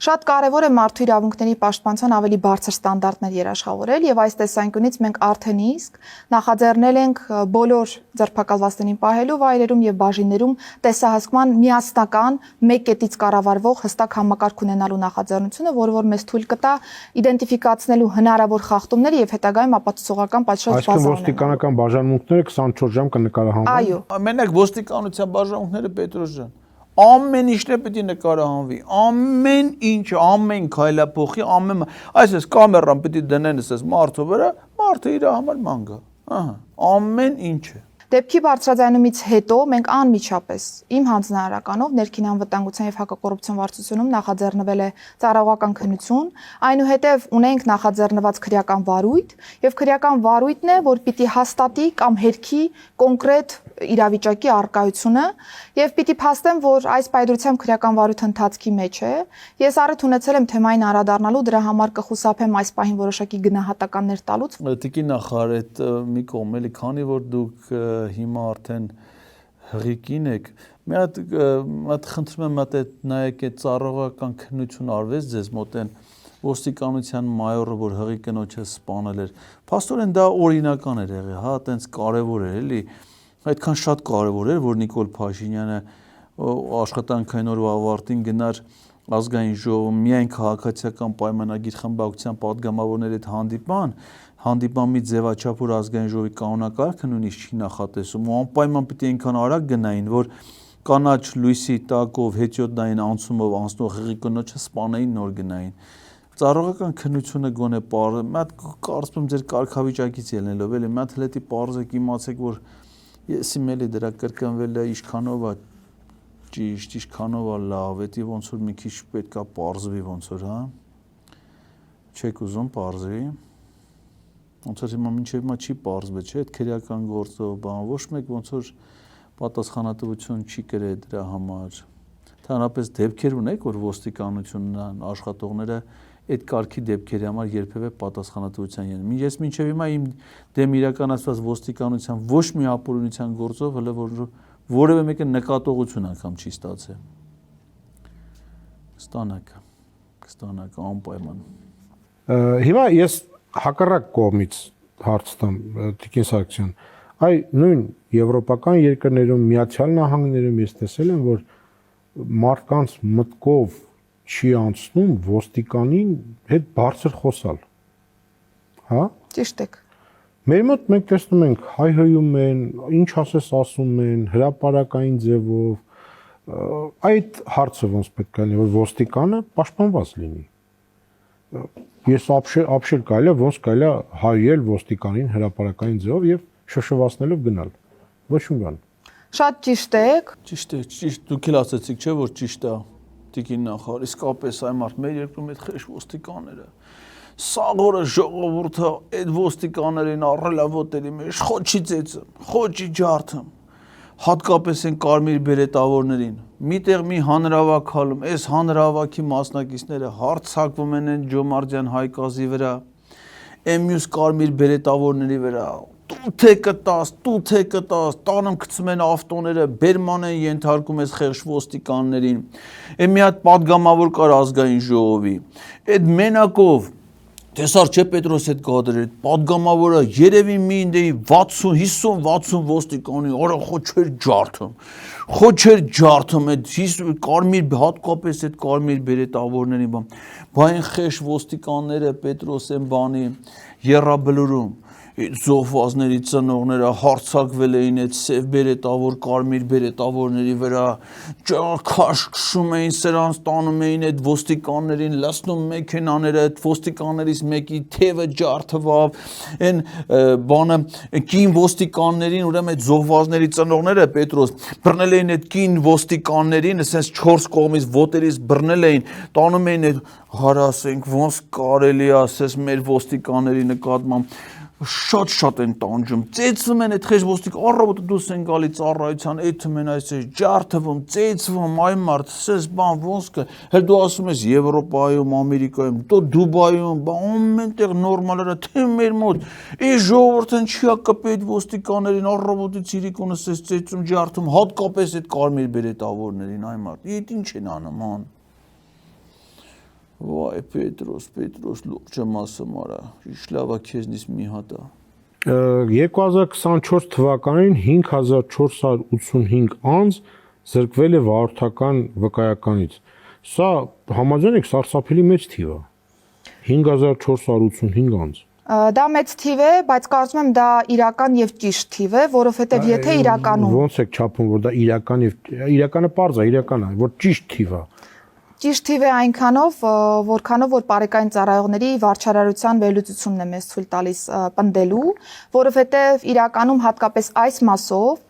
C: Շատ կարևոր է մարդու իրավունքների պաշտպանության ավելի բարձր ստանդարտներ երաշխավորել եւ այս տեսանկյունից մենք արդեն իսկ նախաձեռնել ենք բոլոր ձերբակալվածներին պահելու վայրերում եւ բաժիններում տեսահասկման միասնական մեկ կետից կառավարվող հստակ համակարգ ունենալու նախաձեռնությունը, որը որ մեզ թույլ կտա իդենտիֆիկացնելու հնարավոր խախտումները եւ հետագայում ապացուցողական պատշաճ բազա ունենալու։
B: Այսինքն ոստիկանական բաժանմունքները 24 ժամ կնկարահանվեն։
C: Այո։
A: Մենակ ոստիկանության բաժանմունքները Պետրոս ջան ամեն ինչն է պետք է նկարահանվի, ամեն ինչ, ամեն քայլափոխի, այսպես կամերան պետք է դնեն ասես մարդու վրա, մարդը իր համար ման գա, ամեն ինչը։
C: Դեպքի բարձրաձայնումից հետո մենք անմիջապես իմ հանձնարարականով ներքին անվտանգության եւ հակակոռուպցիոն վարչությունում նախաձեռնվել է ծառայողական քննություն, այնուհետև ունենք նախաձեռնված քրեական վարույթ եւ քրեական վարույթն է, որ պիտի հաստատի կամ հերքի կոնկրետ իրավիճակի արկայությունը եւ պիտի փաստեմ, որ այս պայծրությամբ քրեական վարույթը ընթացքի մեջ է։ Ես առիթ ունեցել եմ թեմային անդրադառնալու, դրա համար կխուսափեմ այս պահին որոշակի գնահատականներ տալուց։
A: Տիկին նախարար, այդ մի կողմ էլի, քանի որ դուք հիմա արդեն հղիկին եք, մի հատ խնդրում եմ այդ նայեք այդ ծառայողական քննություն արվեց ձեզ մոտ են ոստիկանության մայորը, որ հղի կնոջը սպանել էր։ Փաստորեն դա օրինական էր եղել, հա, այտենց կարևոր էր էլի։ Այդքան շատ կարևոր էր, որ Նիկոլ Փաշինյանը աշխատանքային օրվա ավարտին գնար ազգային ժողովում միայն քաղաքացիական պայմանագիր խմբակցության падգամավորների հետ հանդիպամի ձևաչափ, որ ազգային ժողովի կանոնակարգը նույնիսկ չի նախատեսում ու անպայման պետք է այնքան արագ գնային, որ կանաչ լույսի տակով հետիոտնային անցումով անցնող հղի կնոջը սպանեին, նոր գնային։ Ծառայողական քննությունը գոնե մի հատ կարծում եմ ձեր կարգավիճակից ելնելով էլի մի հատ հլետի պարզեք իմացեք, որ ես իմ էլի դրա կրկնվել է ինչքանով է ճիշտ, ինչքանով է լավ, դա ոնց որ մի քիչ պետքա պարզվի ոնց որ, հա։ Չեք ուզում պարզվի։ Ոնց որ հիմա մինչև հիմա չի պարզվել, չէ՞, այդ քրեական գործով բան, ոչ մեկ ոնց որ պատասխանատվություն չի կրել դրա համար։ Ընդհանրապես դեպքեր ունեք, որ ոստիկանությունն աշխատողները այդ կարգի դեպքերի համար երբևէ պատասխանատվության են։ Ես մինչև հիմա իմ դեմ իրականացված ոստիկանության ոչ մի ապօրինության գործով հələ որևէ մեկը նկատողություն անգամ չի ստացել։ Կստանաք անպայման։
B: Հիմա ես հակառակ կողմից հարց տամ Տիկին Սարգսյան։ Այ նույն եվրոպական երկրներում, Միացյալ Նահանգներում ես տեսել եմ, որ մարդկանց մտքով չի անցնում ոստիկանին հետ բարձր խոսալ։ Հա?
C: Ճիշտ եք։
B: Մեր մոտ մենք տեսնում ենք հայհոյում են, ինչ ասես ասում են, հրապարակային ձևով։ Այդ հարցը ոնց պետք է լինի, որ ոստիկանը պաշտպանված լինի։ Ես ապշել կարելի է ոնց կարելի է հայել ոստիկանին հրապարակային ձևով եւ շշվացնելով գնալ։ Ոչ մի բան։
C: Շատ ճիշտ եք։
A: Ճիշտ, դուք էլ ասացիք, չէ՞ որ ճիշտ է։ Տիկին նախարար, իսկապես այ մարդ մեր երկրում այդ խեշ ոստիկանները սաղորը ժողովուրդը այդ ոստիկաններին առելա ոտերի մեջ խոչի ծեծում, խոչի ջարդում, հատկապես են կարմիր բերետավորներին։ Միտեղ մի հանրավակալում, այս հանրավակի մասնակիցները հարձակվում են այն Ջոմարտյան Հայկազի վրա, այն մյուս կարմիր բերետավորների վրա։ Տութ է կտաս, տանում գցում են ավտոները, բերման են ենթարկում այս խեղճ ոստիկաններին։ Այն մի հատ падգամավոր կար ազգային ժողովի։ Այդ մենակով տեսար չէ Պետրոս այդ կադրը, падգամավորը երևի մի ինդեի 60-50-60 ոստիկանի, արա խոչեր ջարդում, այդ կարմիր հատկապես այդ կարմիր բերետավորների բան։ Բա այն խեղճ ոստիկանները Պետրոս են բանի Եռաբլուրում զոհվածների ծնողները հարձակվել էին այդ սև բերետավոր, կարմիր բերետավորների վրա, քաշքշում էին սրանց, տանում էին այդ ոստիկաններին, լցնում մեքենաները, այդ ոստիկաններից մեկի թևը ջարդվավ, այն բանը կին ոստիկաններին, ուրեմն այդ զոհվածների ծնողները Պետրոս բռնել էին այդ կին ոստիկաններին, ասես 4 կողմից ոտերից բռնել էին, տանում էին այդ հարասենք ոնց կարելի է ասես մեր ոստիկանների նկատմամբ շատ են տանջում, ծեծվում են այդ խեժ ոստիկ, առավոտը դուրս են գալի ծառայության, այդում են այսպես ջարդվում, ծեծվում, այ մարդ, սես բան ոնց կա, հեր դու ասում ես Եվրոպայում, Ամերիկայում, Դուբայում, ամենտեղ նորմալ է, թե մեր մոտ, այս ժողովուրդն չի կպի այդ ոստիկաններին, առավոտը ցիրիկոնը սես ծեծում, ջարդում, հատկապես այդ կարմիր բերետավորներին, այ մարդ, իդ ինչ են անում, ման։ Վայ Պետրոս, լուրջ եմ ասում արա, իշլավա քեզնից մի հատ է։
B: 2024 թվականին 5485 անձ զրկվել է վարորդական վկայականից։ Սա համաձայն եք սարսափելի մեծ թիվ է։ 5485 անձ։
C: Դա մեծ թիվ է, բայց կարծում եմ դա իրական եւ ճիշտ թիվ է, որովհետեւ եթե իրականում
B: ոնց եք չափում, որ դա իրական եւ իրականը պարզ է, իրական է, որ ճիշտ թիվ է։
C: Ճիշտ թիվ է այնքանով, որքանով որ բարեկային ծառայողների վարչարարության վերլուծությունն է մեզ ցույց տալիս պնդելու, որովհետեւ իրականում հատկապես այս մասով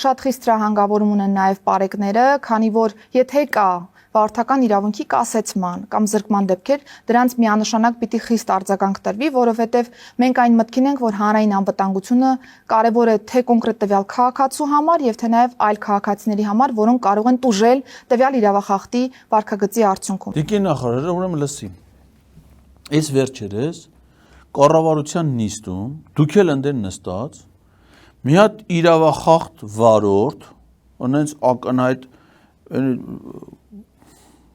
C: շատ խիստ հանգավորում ունեն նաեւ բարեկները, քանի որ եթե կա վարորդական իրավունքի կասեցման կամ զրկման դեպքեր, դրանց միանշանակ պիտի խիստ արձագանք տրվի, որովհետև մենք այն մտքին ենք, որ հանրային անվտանգությունը կարևոր է թե կոնկրետ տվյալ քաղաքացու համար եւ թե նաեւ այլ քաղաքացիների համար, որոնք կարող են տուժել տվյալ իրավախախտի վարքագծի արդյունքում։
A: Տիկին նախարարը ուրեմն լսի։ Այս վերջերս կառավարության նիստում դուք էլ ընդեն նստած մի հատ իրավախախտ վարորդ, ունենց ակնհայտ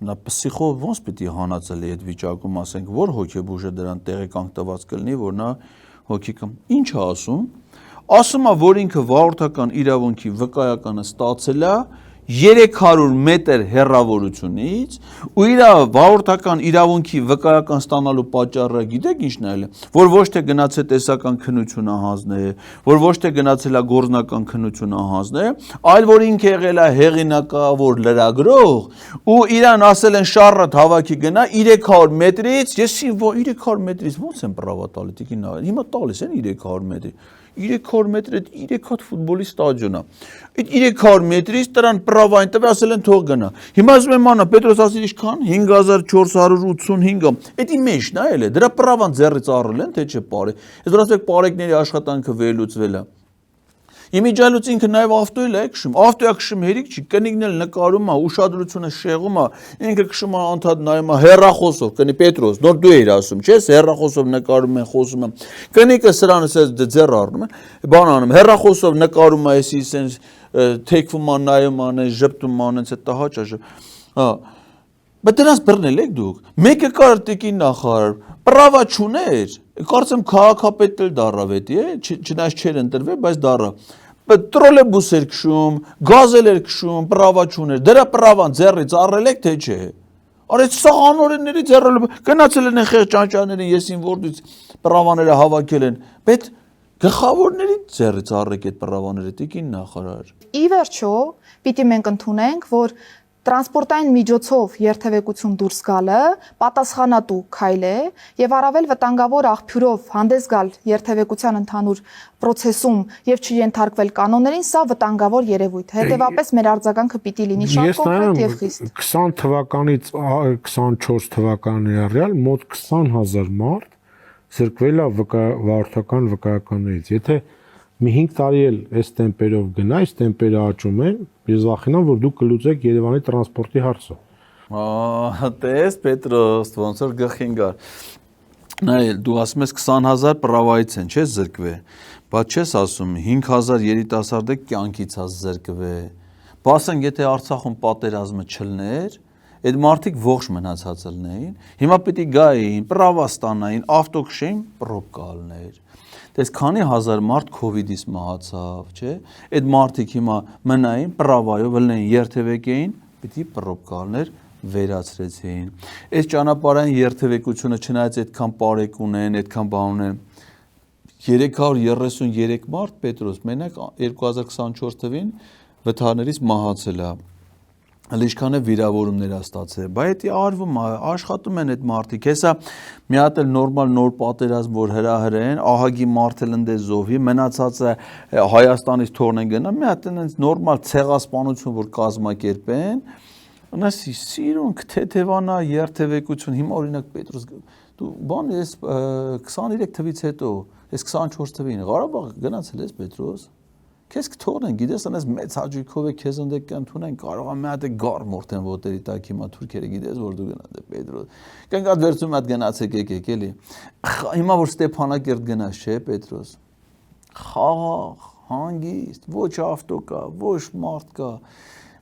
A: նա պսիխով ոնց պիտի հանածել է այդ վիճակում, ասենք, որ հոգեբուժը դրան տեղեկանք տված կլինի, որ նա հոգի կամ ինչ է ասում է, որ ինքը վարորդական իրավունքի վկայականը ստացել է 300 մետր հեռավորությունից ու իր վարորդական իրավունքի վկայական ստանալու պատճառը գիտեք ինչն է, որ ոչ թե գնացել տեսական քննություն հանձնել, որ ոչ թե գնացել է գործնական քննություն հանձնել, այլ որ ինքը եղել է հեղինակավոր լրագրող ու իրան ասել են շարժ հավաքի գնա 300 մետրից, ես 300 մետրից ո՞նց եմ պրավա տալի տիկին, հիմա տալիս են 300 մետրի 300 մետր այդ 3 հատ ֆուտբոլի ստադիոն է։ Այդ 300 մետրից տրան պրավային տվե ասել են թող գնա։ Հիմա ասում եմ անա Պետրոս ասել ինչքան 5485-ը։ Էդի մեջն է էլի։ Դրա պրավան ձեռից առել են թե չէ բարի։ Ես դրանց եք բարեկների աշխատանքը վերլուծվել է։ Իմիջալուց ինքը նաև ավտոյել է քշում, ավտոյա քշում հերիք չի, կնիկն էլ նկարում է, ուշադրությունը շեղում է, ինքը քշում է անդադ նայում է հեռախոսով, կնի Պետրոս, նոր դու էիր ասում, չես, հեռախոսով նկարում են, խոսում են, կնիկը սրան ասես ձեռ առնում են, բան անում, հեռախոսով նկարում է, էսի սենց թեքվում է, նայում է, ժպտում է, այնց է հաճա, բայց դրանց բռնել եք դուք, մեկը կար տիկին նախարար, պրավա չուներ, կարծեմ քաղաքապետ էլ դառավ էդի, չնայած չէր ընտրվել, բայց դառավ, տրոլեյբուս էր քշում, գազել էր քշում, պրավա չուներ, դրա պրավան ձեռից առել եք թե չէ, արեց սաղանորենների ձեռել, գնացել են խեղ ճանճաներին, եսին որդից պրավաները հավաքել են, բայց գլխավորների ձեռից առեք այդ պրավաները տիկին նախարար։
C: Ի վերջո, պիտի մենք ընդունենք, որ տրանսպորտային միջոցով երթևեկություն դուրս գալը պատասխանատու քայլ է եւ առավել վտանգավոր աղբյուրով հանդես գալ երթևեկության ընդհանուր process-ում եւ չենթարկվել կանոններին, սա վտանգավոր երևույթ է։ Հետեւապես մեր արձագանքը պիտի լինի շատ կոնկրետ եւ խիստ։
B: 20 թվականից 24 թվականների առյալ մոտ 20000 մարդ զրկվել է վարորդական վկայականներից։ Եթե մի 5 տարի էլ այս տեմպերով գնա, այս տեմպերը աճում են, ես վախենամ, որ դուք կլուծեք Երևանի տրանսպորտի հարցը։
A: Տես Պետրոս, ոնց որ գլխին գար։ Նայել, դու ասում ես 20000 պրավայից են, չէ՞ զրկվել, բայց չես ասում 5000 երիտասարդը կյանքից է զրկվել։ Բասենք եթե Արցախում պատերազմը չլներ, այդ մարդիկ ողջ մնացած լինեին, հիմա պիտի գային, պրավա ստանային, ավտո քշեին, պրոբկա լիներ։ Դες քանի հազար մարդ COVID-ից մահացավ, չէ՞։ Այդ մարդիկ հիմա մնային, պրավայով լինեին, երթևեկեին, պիտի պրոբկա լիներ, վերացրեցին։ Այս ճանապարհային երթևեկությունը չնայած այդքան բարեկ ունեն, այդքան բան ունեն, 333 մարդ Պետրոս մենակ 2024 թվին վթարներից մահացել է։ Ինչքան է վիրավորումներ ստացել, բայց դա արվում է, աշխատում են այդ մարդիկ։ Հեսա մի հատ էլ նորմալ նոր պատերազմ որ հրահրեն, ահագի մարդ էլ ընդ զոհի, մնացածը Հայաստանից թողնեն գնա, մի հատ այնց նորմալ ցեղասպանություն որ կազմակերպեն, ունեսի սիրունք թեթևանա երթևեկություն, հիմա օրինակ Պետրոս դու բան ես 23 թվից հետո, ես 24 թվին Ղարաբաղ գնացել ես Պետրոս Քեզ կթողնեն, գիտես, անես մեծ հաճույքով է քեզ ընդ կընդունեն, կարող է մի հատ գար մորթեն ոտերի տակ հիմա թուրքերը գիտես, որ դու գնադ Պետրոս։ Կնկատ վերցում հատ գնացեք եկեք էլի։ Հիմա որ Ստեփանակերտ գնաս, չէ, Պետրոս։ Խաղաղ, հանգիստ, ոչ ավտո կա, ոչ մարդ կա։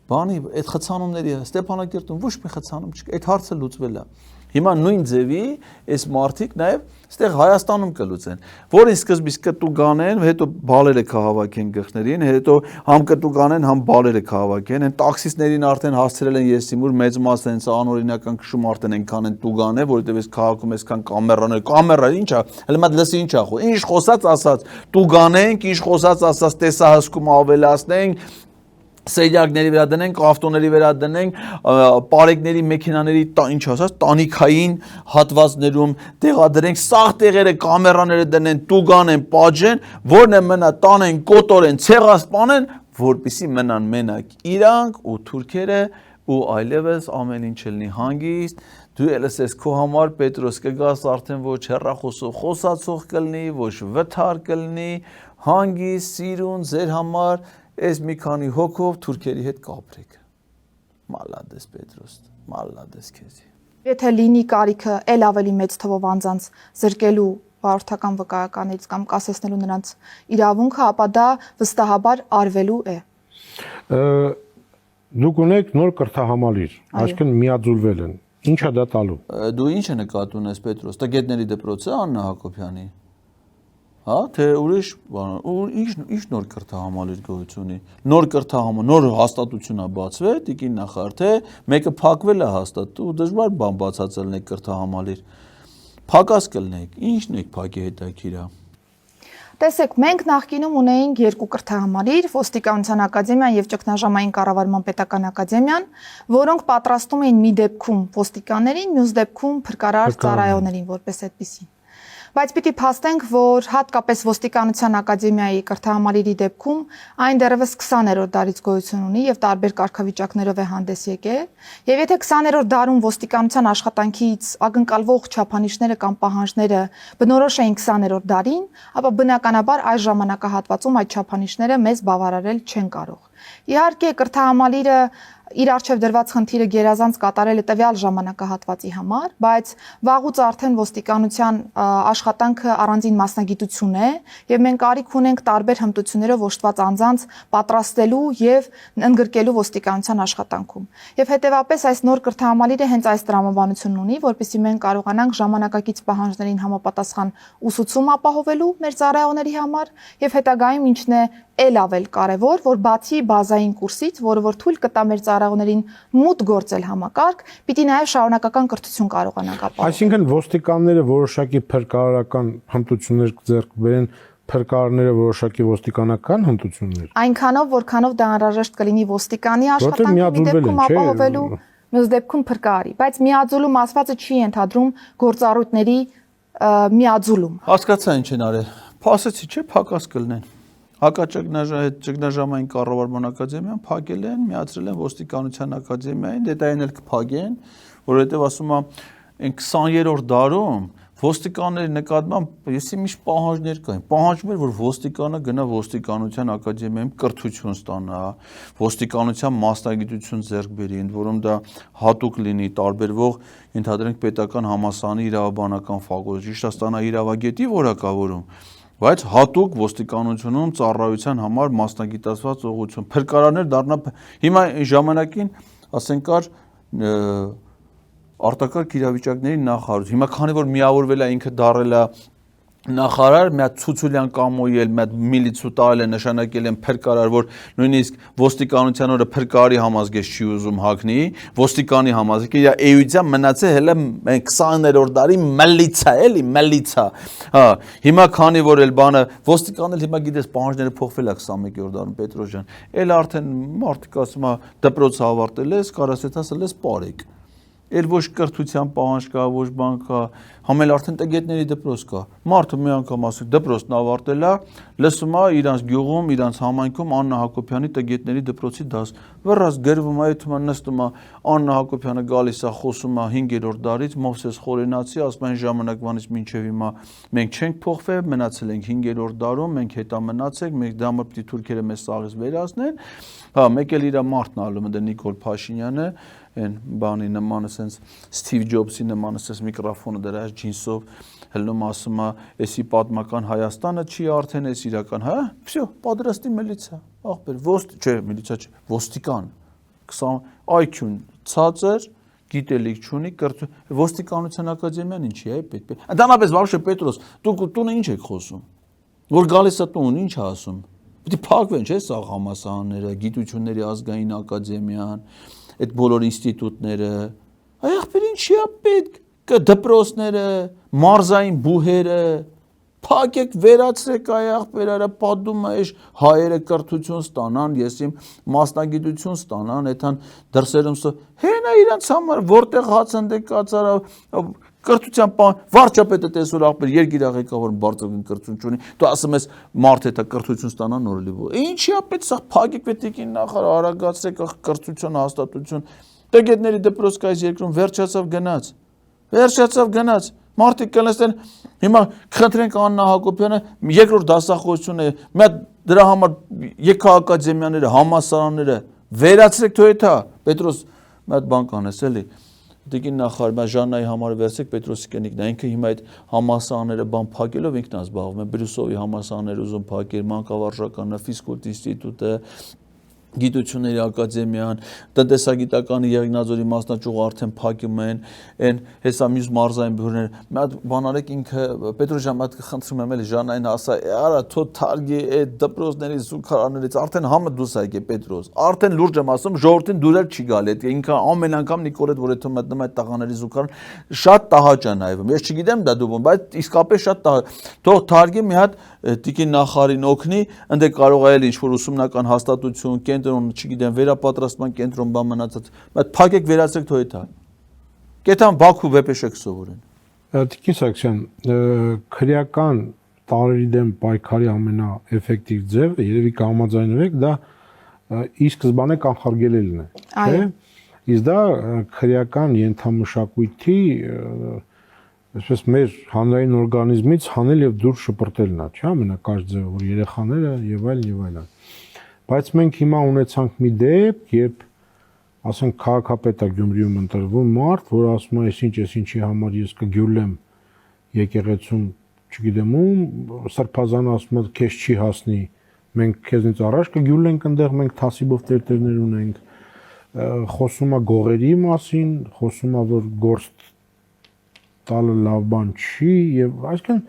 A: Բանի այդ խցանումների Ստեփանակերտում ոչ մի խցանում չկա, այդ հարցը լուծվել է։ Հիմա նույն ձևի այս մարդիկ նաև այստեղ Հայաստանում կլուծեն, որին սկզբից կտու կանեն, հետո բալերը կհավաքեն գլխներին, հետո համ կտու կանեն, համ բալերը կհավաքեն, այն տաքսիստներին արդեն հասցրել են եսիմուր մեծ մասը հենց անօրինական քշում արդեն այնքան են տուգան է, որովհետև այս քաղաքում այսքան կամերա ի՞նչ է, հələ մատ լսի ինչ է խո, ինչ խոսած ասած, տուգանենք, ինչ խոսած ասած տեսահսկում ավելացնենք, սեյդակների վրա դնենք, ավտոների վրա դնենք, պարեկների, մեքենաների, ինչ ասած, տանիքային հատվածներում տեղադրենք, սաղ տեղերը կամերաները դնեն, տուգանեն, պատժեն, որն է մնա տանեն, կոտորեն, ցեղասպանեն, որպեսզի մնան մենակ իրանք ու թուրքերը ու այլևս ամեն ինչ լինի հանգիստ, դու ելս ես քո համար Պետրոս կգաս արդեն ոչ հեռախոսով խոսացող կլինի, ոչ վթար կլինի, հանգիստ, սիրուն ձեր համար Այս մի քանի հոգով թուրքերի հետ կապրեք։ Մալադես Պետրոս, մալադես քեզի։
C: Եթե լինի կարիքը ել ավելի մեծ թվով անձանց զրկելու վարորդական վկայականից կամ կասեցնելու նրանց իրավունքը, ապա դա վստահաբար արվելու է։
B: Դուք ունեք նոր կրթահամալիր, այսինքն միաձուլվել են։ Ինչ է դա տալու։
A: Դու ինչ է նկատի ունես Պետրոս, տգետների դպրոցը Աննա Հակոբյանի։ Հա, թե ուրիշ բան, ինչ նոր կրթահամալիր գոյություն ունի։ Նոր կրթահամալիր, նոր հաստատություն է բացվել, տիկին նախարար, թե մեկը փակվել է հաստատ, ու դժվար բան բացածել եք կրթահամալիր։ Փակած կլնեք, ինչն եք փակի հետաքրքիր է։
C: Տեսեք, մենք նախկինում ունեինք երկու կրթահամալիր, Ոստիկանության ակադեմիան եւ Ճգնաժամային կառավարման պետական ակադեմիան, որոնք պատրաստում էին մի դեպքում ոստիկաններին, մյուս դեպքում փրկարար ծառայողներին որպես այդպիսին։ Բայց պիտի փաստենք, որ հատկապես Ոստիկանության ակադեմիայի կրթահամալիրի դեպքում այն դեռևս 20-րդ դարից գոյություն ունի եւ տարբեր կարգավիճակներով է հանդես եկել, եւ եթե 20-րդ դարում ոստիկանության աշխատանքից ակնկալվող չափանիշները կամ պահանջները բնորոշ էին 20-րդ դարին, ապա բնականաբար այս ժամանակահատվածում այդ չափանիշները մեզ բավարարել չեն կարող։ Իհարկե, կրթահամալիրը իր արժև դրված խնդիրը գերազանց կատարել է տվյալ ժամանակահատվածի համար, բայց վաղուց արդեն ոստիկանության աշխատանքը առանձին մասնագիտություն է եւ մենք կարիք ունենք տարբեր հմտություններով օժտված անձանց պատրաստելու եւ ընդգրկելու ոստիկանության աշխատանքում։ Եվ հետեւապես այս նոր կրթահամալիրը հենց այս տրամաբանությունն ունի, որպեսզի մենք կարողանանք ժամանակակից պահանջներին համապատասխան ուսուցում ապահովելու մեր ծառայողների համար եւ հետագայում ինչն է ել ավել կարևոր, որ բացի բազային կուրսից, որը որ թույլ կտա մեր ծառայողներին մուտք գործել համակարգ, պիտի նաև շարունակական կրթություն կարողանանք ապահովել։
B: Այսինքն ոստիկանները որոշակի փրկարարական հմտություններ ձեռք բերեն, փրկարարները որոշակի ոստիկանական հմտություններ։
C: Այնքանով, որքանով դա անհրաժեշտ կլինի ոստիկանի աշխատանքի դեպքում ապահովելու, մյուս դեպքում փրկարարի, բայց միաձուլում ասվածը չի ենթադրում գործառույթների միաձուլում։
A: Հասկացա ինչ են արել։ Փասեցի չէ, փակած կլինեն։ Ճգնաժամային կառավարման ակադեմիան փակել են, միացրել են ոստիկանության ակադեմիային, դե այն էլ կփակեն, որովհետև ասում եմ, այն 20-րդ դարում ոստիկանների նկատմամբ եսի միշտ պահանջներ կային։ Պահանջում էր, որ ոստիկանը գնա ոստիկանության ակադեմիայում կրթություն ստանա, ոստիկանության մասնագիտություն ձեռք բերի, ընդ որում դա հատուկ լինի, տարբերվող ենթադրենք պետական համալսարանի իրավաբանական ֆակուլտետ, ճիշտ է ստանա իրավագետի որակավորում, բայց հատուկ ոստիկանությունում ծառայության համար մասնագիտացված ուղղություն, փրկարարներ դառնա, հիմա ժամանակին ասենք կար արտակարգ իրավիճակների նախարար, հիմա քանի որ միավորվել է ինքը դառել է նախարար, մի հատ ցուցուլյան կամոյել, մի հատ միլիցու տալ է նշանակել են փրկարար, որ նույնիսկ ոստիկանության օրը փրկարարի համազգեստը չի ուզում հագնի, ոստիկանի համազգեստը իր էության մնացել հələ 20-րդ դարի մլիցա, էլի մլիցա։ Հա, հիմա քանի որ էլ բանը ոստիկանն էլ հիմա գիտես պահանջները փոխվել է 21-րդ դարում Պետրոս ջան։ Էլ արդեն մարդիկ ասում է դպրոցը ավարտել ես, կարասետ ասել ես պարեք։ Էլ ոչ կրթության պահանջ կա, ոչ բան կա, համել արդեն տգետների դպրոց կա։ Մարդը մի անգամ ասում դպրոցն ավարտել է, լսում է իրանց գյուղում, իրանց համայնքում Աննա Հակոբյանի տգետների դպրոցի դաս։ Վռած գրվում է, այդում նստում է Աննա Հակոբյանը գալիս է, խոսում է 5-րդ դարից, Մովսես Խորենացի, ասում են ժամանակվանից մինչև հիմա մենք չենք փոխվել, մնացել ենք 5-րդ դարում, մենք հետա մնացեք, մենք դա մտի թուրքերը մեզ սաղից վերացնեն։ Հա, մեկ էլ իր մարդն ալում է Նիկոլ Փաշինյանը, այն բանի նմանը sense Steve Jobs-ի նմանը sense միկրոֆոնը դրած ջինսով հելնում ասում է, «Էսի պատմական Հայաստանը չի արդեն, էս իրական, հա, всё, պատրաստի միլիցիա, ախպեր, ոստիկան, 20 IQ-ն ցածր, գիտելիք չունի, ոստիկանության ակադեմիան ինչի է պետք։ Ընդհանրապես вообще Պետրոս, տունը ինչ եք խոսում։ Որ գալիս է տուն, ինչ ասում։ Պետք է փակվեն, չէ՞, սա համալսարանները, գիտությունների ազգային ակադեմիան, այդ բոլոր ինստիտուտները։ Այախբեր ինչի է պետք։ Դպրոցները, մարզային բուհերը, փակեք վերացրեք այախբերերը, պատում է հայերը կրթություն ստանան, ես իմ մասնագիտություն ստանան, այդան դրսերում հենա իրանց համար որտեղ հացանդե կացարա կրթության վարչապետը տեսոր ախպեր երկիրաղեկավոր բարձրագույն կրթություն ունի, դու ասում ես մարդ հետա կրթություն ստանան նորլիվո։ Ինչի է պետք սա փակեք պետք է նախար արագացրեք կրթություն հաստատություն։ Տեգետների դպրոց կայս երկրում վերջացավ գնաց։ Մարդիկ կլսեն հիմա խնդրենք Աննա Հակոբյանը երկրորդ դասախոսություն է, մի հատ դրա համար եկա ակադեմիաները, համալսարանները վերացրեք թող էթա, Պետրոս մի հատ բան կանես էլի։ Դեկին նախարար Ժաննայի համար վերցեք Պետրոսի կնիկն է, ինքը հիմա այդ համալսարանները բան փակելով ինքն է զբաղվում է, Բրյուսովի համալսարանները ուզում փակել, մանկավարժականը, ֆիզկուլտ ինստիտուտը, գիտությունների ակադեմիան, տնտեսագիտականի Եղիգնաձորի մասնաճյուղը արդեն փակում են, այն հեսա մյուս մարզային բյուրները։ Մի հատ բան արեք ինքը Պետրոս ջան, մատ խնդրում եմ էլի Ժաննային ասա, արա թո թարգի այդ դպրոցների զուգարաներից արդեն համը դուս եկե Պետրոս։ Արդեն լուրջ եմ ասում, ժողովրդին դուրել չի գալ այդ ինքը ամեն անգամ Նիկոլետ որ այդ մտնում այդ տղաների զուգարան շատ տհաճ է նայվում։ Ես չգիտեմ դա դու, բայց իսկապես շատ տհաճ։ Թող թարգի մի հատ տիկին նախարին օգնի, ընդ է կարող է ինչ որ ուսումնական հաստատություն, կենտրոն, չգիտեմ, վերապատրաստման կենտրոն բան մնացած, բայց փակեք վերացրեք թող էթա։ Կետան Բաքու վեպեշեք սովորեն։
B: Տիկին Սարգսյան, քրեական տարերի դեմ պայքարի ամենաէֆեկտիվ ձևը երևի կհամաձայնվեք, դա ի սկզբանե կանխարգելելն է, չէ՞։ Իսկ դա քրեական ենթամշակույթի այսպես մեր հանրային օրգանիզմից հանել եւ դուրս շպրտելն է, չէ՞, ամենակարճ ձևը, որ երեխաները եւ այլն։ Բայց մենք հիմա ունեցանք մի դեպք, երբ ասենք քաղաքապետ է Գյումրիում ընտրվում մարդ, որ ասում է, ես ինչի համար ես կգյուլեմ եկեղեցում, չգիտեմ ում, Սրբազանը ասում է, քեզ չի հասնի, մենք քեզնից առաջ կգյուլենք այնտեղ, մենք թասիբով տերտերներ ունենք, խոսում է գողերի մասին, խոսում է, որ գործ տալը լավ բան չի եւ այսինքն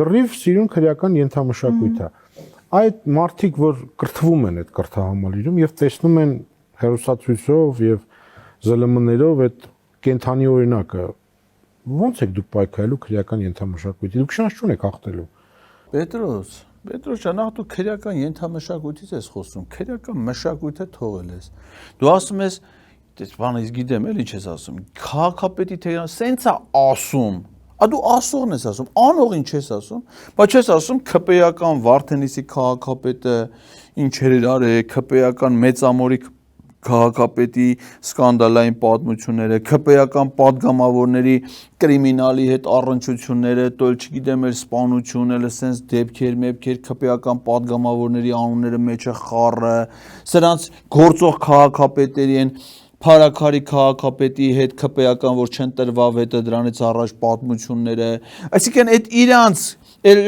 B: լրիվ սիրուն քրեական ենթամշակույթ է։ Այդ մարդիկ, որ կրթվում են այդ կրթահամալիրում եւ տեսնում են հերոսացույցով եւ ԶԼՄ-ներով այդ կենթանի օրինակը, ո՞նց եք դուք պայքարելու քրեական ենթամշակույթի։ Դուք շանս չունեք հաղթելու։ Պետրոս
A: ջան, ախ դու քրեական ենթամշակույթից ես խոսում, քրեական մշակույթը թողել ես։ Դու ասում ես Դες բանը ես գիտեմ էլ ինչ ես ասում։ Քաղաքապետի թե սենց է ասում։ Դու ասողն ես ասում, անողին չես ասում, բայց չես ասում ՔՊ-ական Վարդենիսի քաղաքապետը ինչեր էր արել, ՔՊ-ական Մեծամորի քաղաքապետի սկանդալային պատմությունները, ՔՊ-ական падգամավորների կրիմինալի հետ առնչությունները, տոյլ չգիտեմ էլ սպանություն, էլ սենց դեպքեր, ՔՊ-ական падգամավորների անունները մեջը խառը, սրանց գործող քաղաքապետերի են Փարաքարի քաղաքապետի հետ ՔՊ-ական որ չեն տրվավ հետը դրանից առաջ պատմությունները, այսինքն այդ իրանց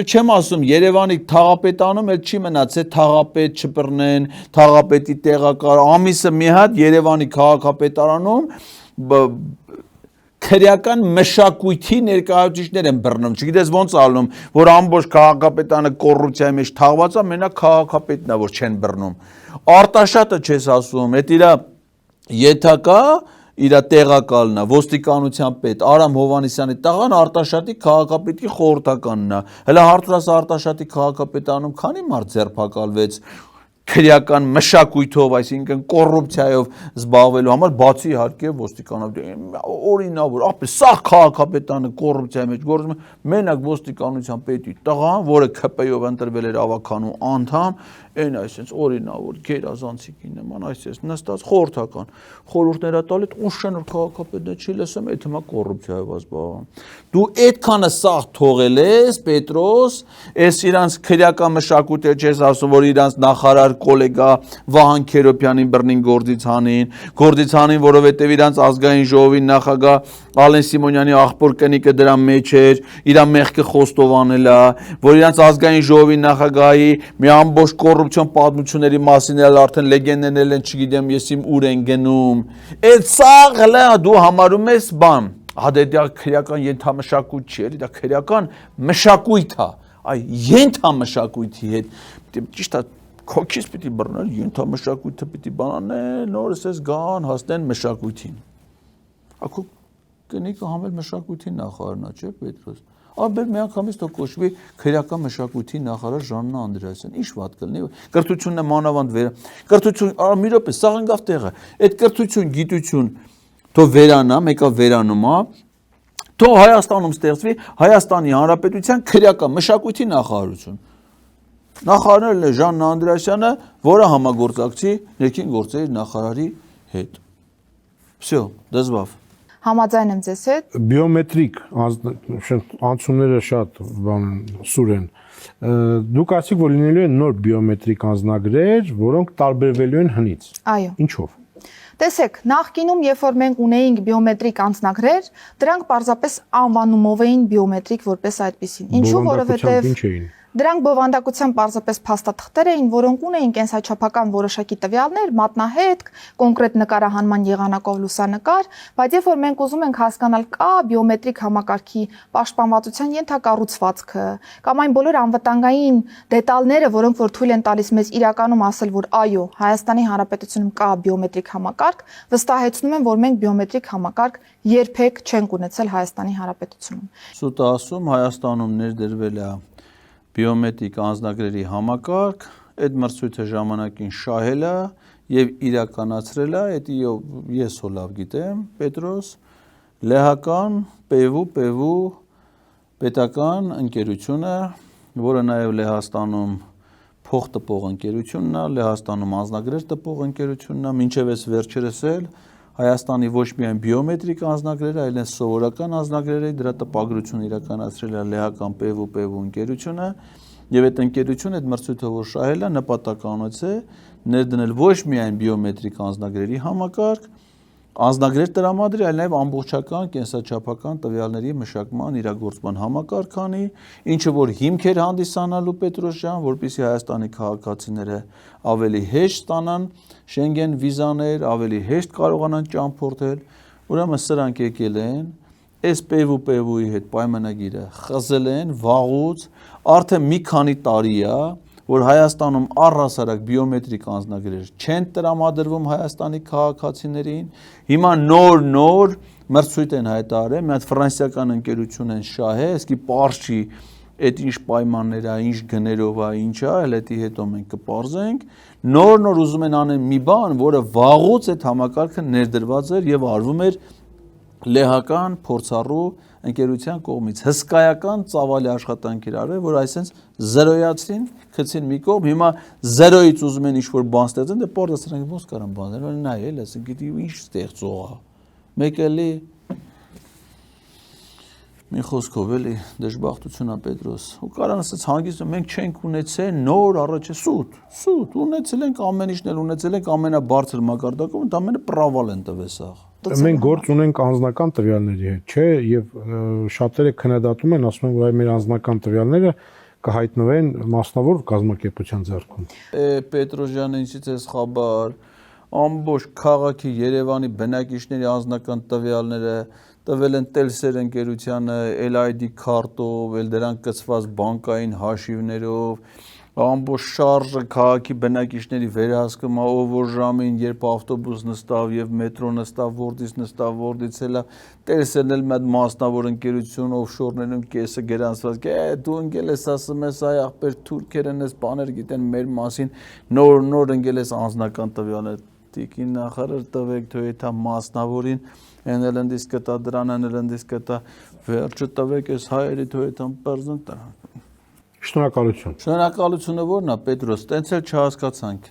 A: չեմ ասում Երևանի թաղապետանում էլ չի մնաց, թաղապետ չբռնեն, թաղապետի տեղակալ ամիսը մի հատ Երևանի քաղաքապետարանում քրեական մշակույթի ներկայացուցիչներ են բռնում, չգիտես ոնց ալնում, որ ամբողջ քաղաքապետանը կոռուպցիայի մեջ թաղված է, մենակ քաղաքապետն է որ չեն բռնում։ Արտաշատը չես ասում, այդ իրա Եթակա իր տեղակալն է, ոստիկանության պետ Արամ Հովանեսյանի տղան Արտաշատի քաղաքապետի խորհրդականն է։ Հələ հարցրած Արտաշատի քաղաքապետանում քանի մարդ ձերբակալվեց քրեական մշակույթով, այսինքն կոռուպցիայով զբաղվելու համար, բացի իհարկե ոստիկանության օրինավոր, ապա սա քաղաքապետանը կոռուպցիայի մեջ գործում է, մենակ ոստիկանության պետի տղան, որը ՔՊ-ով ընտրվել էր ավականու անդամ, այն այսպես օրինավոր գերազանցիկի նման այսպես նստած խորհրդական խորհուրդներ է տալիս ուշեն որ քաղաքապետը չի լսում այդ հիմա կոռուպցիայով զբաղվում դու այդքանը սաղ թողել ես Պետրոս այս իրանց քրեական մշակույթը չես ասում որ իրանց նախարար իրար գոլեգա Վահան Քերոբյանին բռնին գործից հանին, որովհետև իրանց ազգային ժողովի նախագահ Ալեն Սիմոնյանի աղբոր կնիկը դրա մեջ էր, իր մեղքը խոստովանել է, որ իրանց ազգային ժողովի նախագահի մի ամբողջ կոռուպցիոն պատմությունների մասին էլ արդեն լեգենդներ են, չգիտեմ ես իմ ուր են գնում։ Այդ սաղը դու համարում ես բան, դա քրեական ենթամշակույթ չի, էլի դա քրեական մշակույթ է, այ ենթամշակույթի հետ ճիշտ է քոքից պիտի բռնել, ենթամշակույթը պիտի բանանել, նորս էս գան հասնեն մշակույթին։ Ակու կնիկը համել մշակույթի նախարարն է, չէ՞ Պետրոս։ Աբեր մի անգամից թող կոչվի քրեական մշակույթի նախարար Ժաննա Անդրեասյան, ինչ վատ կլինի։ Կրթությունն է մանավանդ կրթություն, մի րոպե, սա ընկավ տեղը։ Այդ կրթություն, գիտություն թող վերանա, մեկը վերանում է, թող Հայաստանում ստեղծվի Հայաստանի Հանրապետության քրեական մշակույթի նախարարություն։ Նախարարն է Ժաննա Անդրեասյանը, որը համագործակցի ներքին գործերի նախարարի հետ։ Всё, դզվավ։
C: Համաձայն եմ ձեզ հետ։
B: Բիոմետրիկ անցումները շատ սուր են։ Դուք ասիք, որ լինելու են նոր բիոմետրիկ անձնագրեր, որոնք տարբերվելու են հնից։
C: Այո։
B: Ինչով։
C: Տեսեք, նախկինում, երբ որ մենք ունեինք բիոմետրիկ անձնագրեր, դրանք պարզապես անվանումով էին բիոմետրիկ որպես այդպեսին։ Ինչու, որովհետև դրանք բովանդակության պարզապես փաստաթղթեր էին, որոնք ունեին կենսաչափական որոշակի տվյալներ, մատնահետք, կոնկրետ նկարահանման եղանակով լուսանկար, բայց երբ որ մենք ուզում ենք հասկանալ կա բիոմետրիկ համակարգի պաշտպանվածության ենթակառուցվածքը, կամ այն բոլոր անվտանգային դետալները, որոնք որ թույլ են տալիս մեզ իրականում ասել, որ այո, Հայաստանի Հանրապետությունում կա բիոմետրիկ համակարգ, վստահեցնում եմ, որ մենք բիոմետրիկ համակարգ երբեք չենք ունեցել Հայաստանի Հանրապետությունում։
A: Սուտ ասում Հայաստանում ներդրվել է բիոմետրիկ անձնագրերի համակարգ, այդ մրցույթը ժամանակին շահել է եւ իրականացրել է, դա ես հո լավ գիտեմ, Պետրոս, լեհական ՊԵՎ պետական ընկերությունը, որը նաեւ Լեհաստանում փող տպող ընկերությունն է, Լեհաստանում անձնագրեր տպող ընկերությունն է, մինչեւ այս վերջերս էլ Հայաստանի ոչ միայն բիոմետրիկ անձնագրերը, այլև սովորական անձնագրերը դրա տպագրությունը իրականացրել է լեհական ՊԵՎ ընկերությունը, եւ այդ ընկերությունը այդ մրցույթը որ շահել է նպատականոց է ներդնել ոչ միայն բիոմետրիկ անձնագրերի համակարգ, անձնագրեր տրամադրի, այլ նաև ամբողջական կենսաչափական տվյալների մշակման իրագործման համակարգանի, ինչը որ հիմք էր հանդիսանալու Պետրոս ջան, որպեսզի Հայաստանի քաղաքացիները ավելի հեշտ ստանան Շենգեն վիզաներ, ավելի հեշտ կարողանան ճամփորդել, ուրեմն սրանք եկել են, այս ՊԵՎ-ի հետ պայմանագիրը խզել են վաղուց, արդեն մի քանի տարի է, որ Հայաստանում առհասարակ բիոմետրիկ անձնագրեր չեն տրամադրվում Հայաստանի քաղաքացիներին, հիմա նոր մրցույթ են հայտարարել, մի հատ ֆրանսիական ընկերություն են շահել, իսկի պարզ չի այդ ինչ պայմաններ է, ինչ գներով է, ինչ է, էլ էդի հետո մենք կպարզենք, նոր ուզում են անեն մի բան, որը վաղուց այդ համակարգը ներդրված էր եւ արվում էր լեհական փորձառու ընկերության կողմից հսկայական ծավալի աշխատանք էր արվել, որ այսպես զերոյացին, գցին մի կողմ, հիմա զերոյից ուզում են ինչ-որ բան ստեղծեն, դե պարզը սրանք ոնց կարան բաներ, նայ էլ ասեն, գիտի ինչ ստեղծող է։ Մեկ էլի մի խոսքով էլի դժբախտություն է Պետրոս։ Ու կարան ասած հանգիստ մենք չենք ունեցել նոր առաջը սուտ ունեցել ենք ամեն ինչն էլ ունեցել ենք ամենաբարձր մակարդակում, դա ամենը պրավալ են տվել սա։
B: Մենք գործ ունենք անձնական տվյալների հետ, չէ, եւ շատերը քննադատում են, ասում են, որ մեր անձնական տվյալները կհայտնվեն մասնավոր կազմակերպության ձեռքում։
A: Պետրոս ջան, ինչից է խաբար, ամբողջ քաղաքի Երևանի բնակիչների անձնական տվյալները տվել են Տելսեր ընկերությանը, LID քարտով, էլ դրանք կցված բանկային հաշիվներով, ամբողջ շարժը քաղաքի բնակիչների վերահսկում է, ով որ ժամին երբ ավտոբուս նստավ եւ մետրո նստավ, որտից էլա Տելսերն էլ մի մասնավոր ընկերություն օֆշորներում կեսը գերանցված, դու ընկել ես ասում ես այ ախպեր թուրքերն էս բաներ գիտեն մեր մասին, նոր ընկել ես անձնական տվյալներ, տիկին նախարար տվեք, թող եթե մասնավորին Են դիս կտա դրան, են դիս կտա վերջը տվեք այս հայերի թող եթե բարձն տան։
B: Շնորհակալություն։
A: Շնորհակալությունը ո՞րն է Պետրոս, տենց էլ չհասկացանք։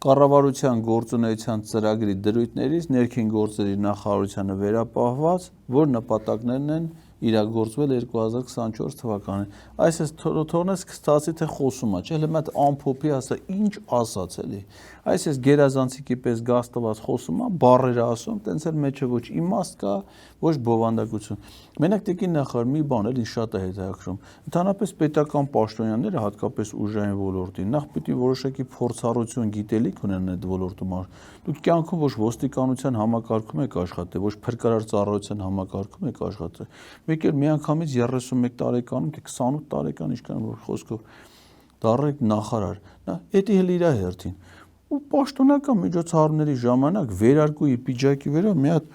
A: Կառավարության գործունեության ծրագրի դրույթներից ներքին գործերի նախարարությանը վերապահված, որ նպատակներն են իրագործվել 2024 թվականին։ Այսպես թողնես կստացի թե խոսում է, չէ՞, հենց այդ ամփոփի ասա ինչ ասաց էլի։ Այսպես գերազանցիկի պես գաստված խոսում է, բառերը ասում, տենց էլ մեջը ոչ իմաստ կա, ոչ բովանդակություն։ Մենակ տիկին նախարար մի բան էլ ինձ շատ է հետաքրքրում։ Ընդհանրապես պետական պաշտոնյաները, հատկապես ուժային ոլորտին, նախ պիտի որոշակի փորձառություն, գիտելիք ունենան այդ ոլորտում։ Դուք կյանքում ոչ ոստիկանության համակարգում եք աշխատել, ոչ փրկարար ծառայության համակարգում եք աշխատել։ Մեկ էլ միանգամից 31 տարեկանում, թե 28 տարեկան, ինչքան որ խոսքով դառնեք նախարար։ Նա էդի էլ իր հերթին։ Ու պաշտոնական միջոցառումների ժամանակ վերարկուի պիջակի վրա մի հատ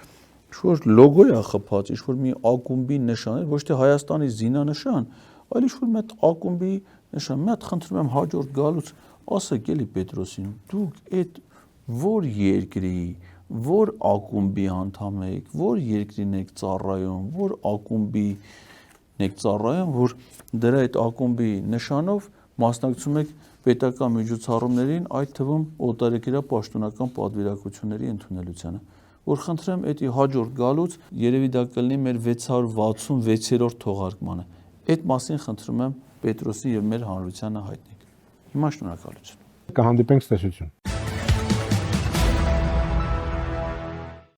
A: ինչ-որ լոգո է խփած, ինչ-որ մի ակումբի նշան, ոչ թե Հայաստանի զինանշան, այլ ինչ-որ մի հատ ակումբի նշան։ Մի հատ խնդրում եմ հաջորդ գալուց ասեք էլի Պետրոսին, դուք այդ որ երկրի, որ ակումբի անդամ եք, որ երկրին եք ծառայում, որ ակումբի եք ծառայում, որ դրա այդ ակումբի նշանով մասնակցում եք պետական միջոցառումներին, այդ թվում օտարերկրյա պաշտոնական պատվիրակությունների ընդունելությանը, որ խնդրեմ էդի հաջորդ գալուց երևի դա կլինի մեր 666-րդ թողարկմանը։ Այդ մասին խնդրում եմ Պետրոսին եւ մեր հանրությանը հայտնեք։ Հիմա շնորհակալություն։
B: Կհանդիպենք, ցտեսություն։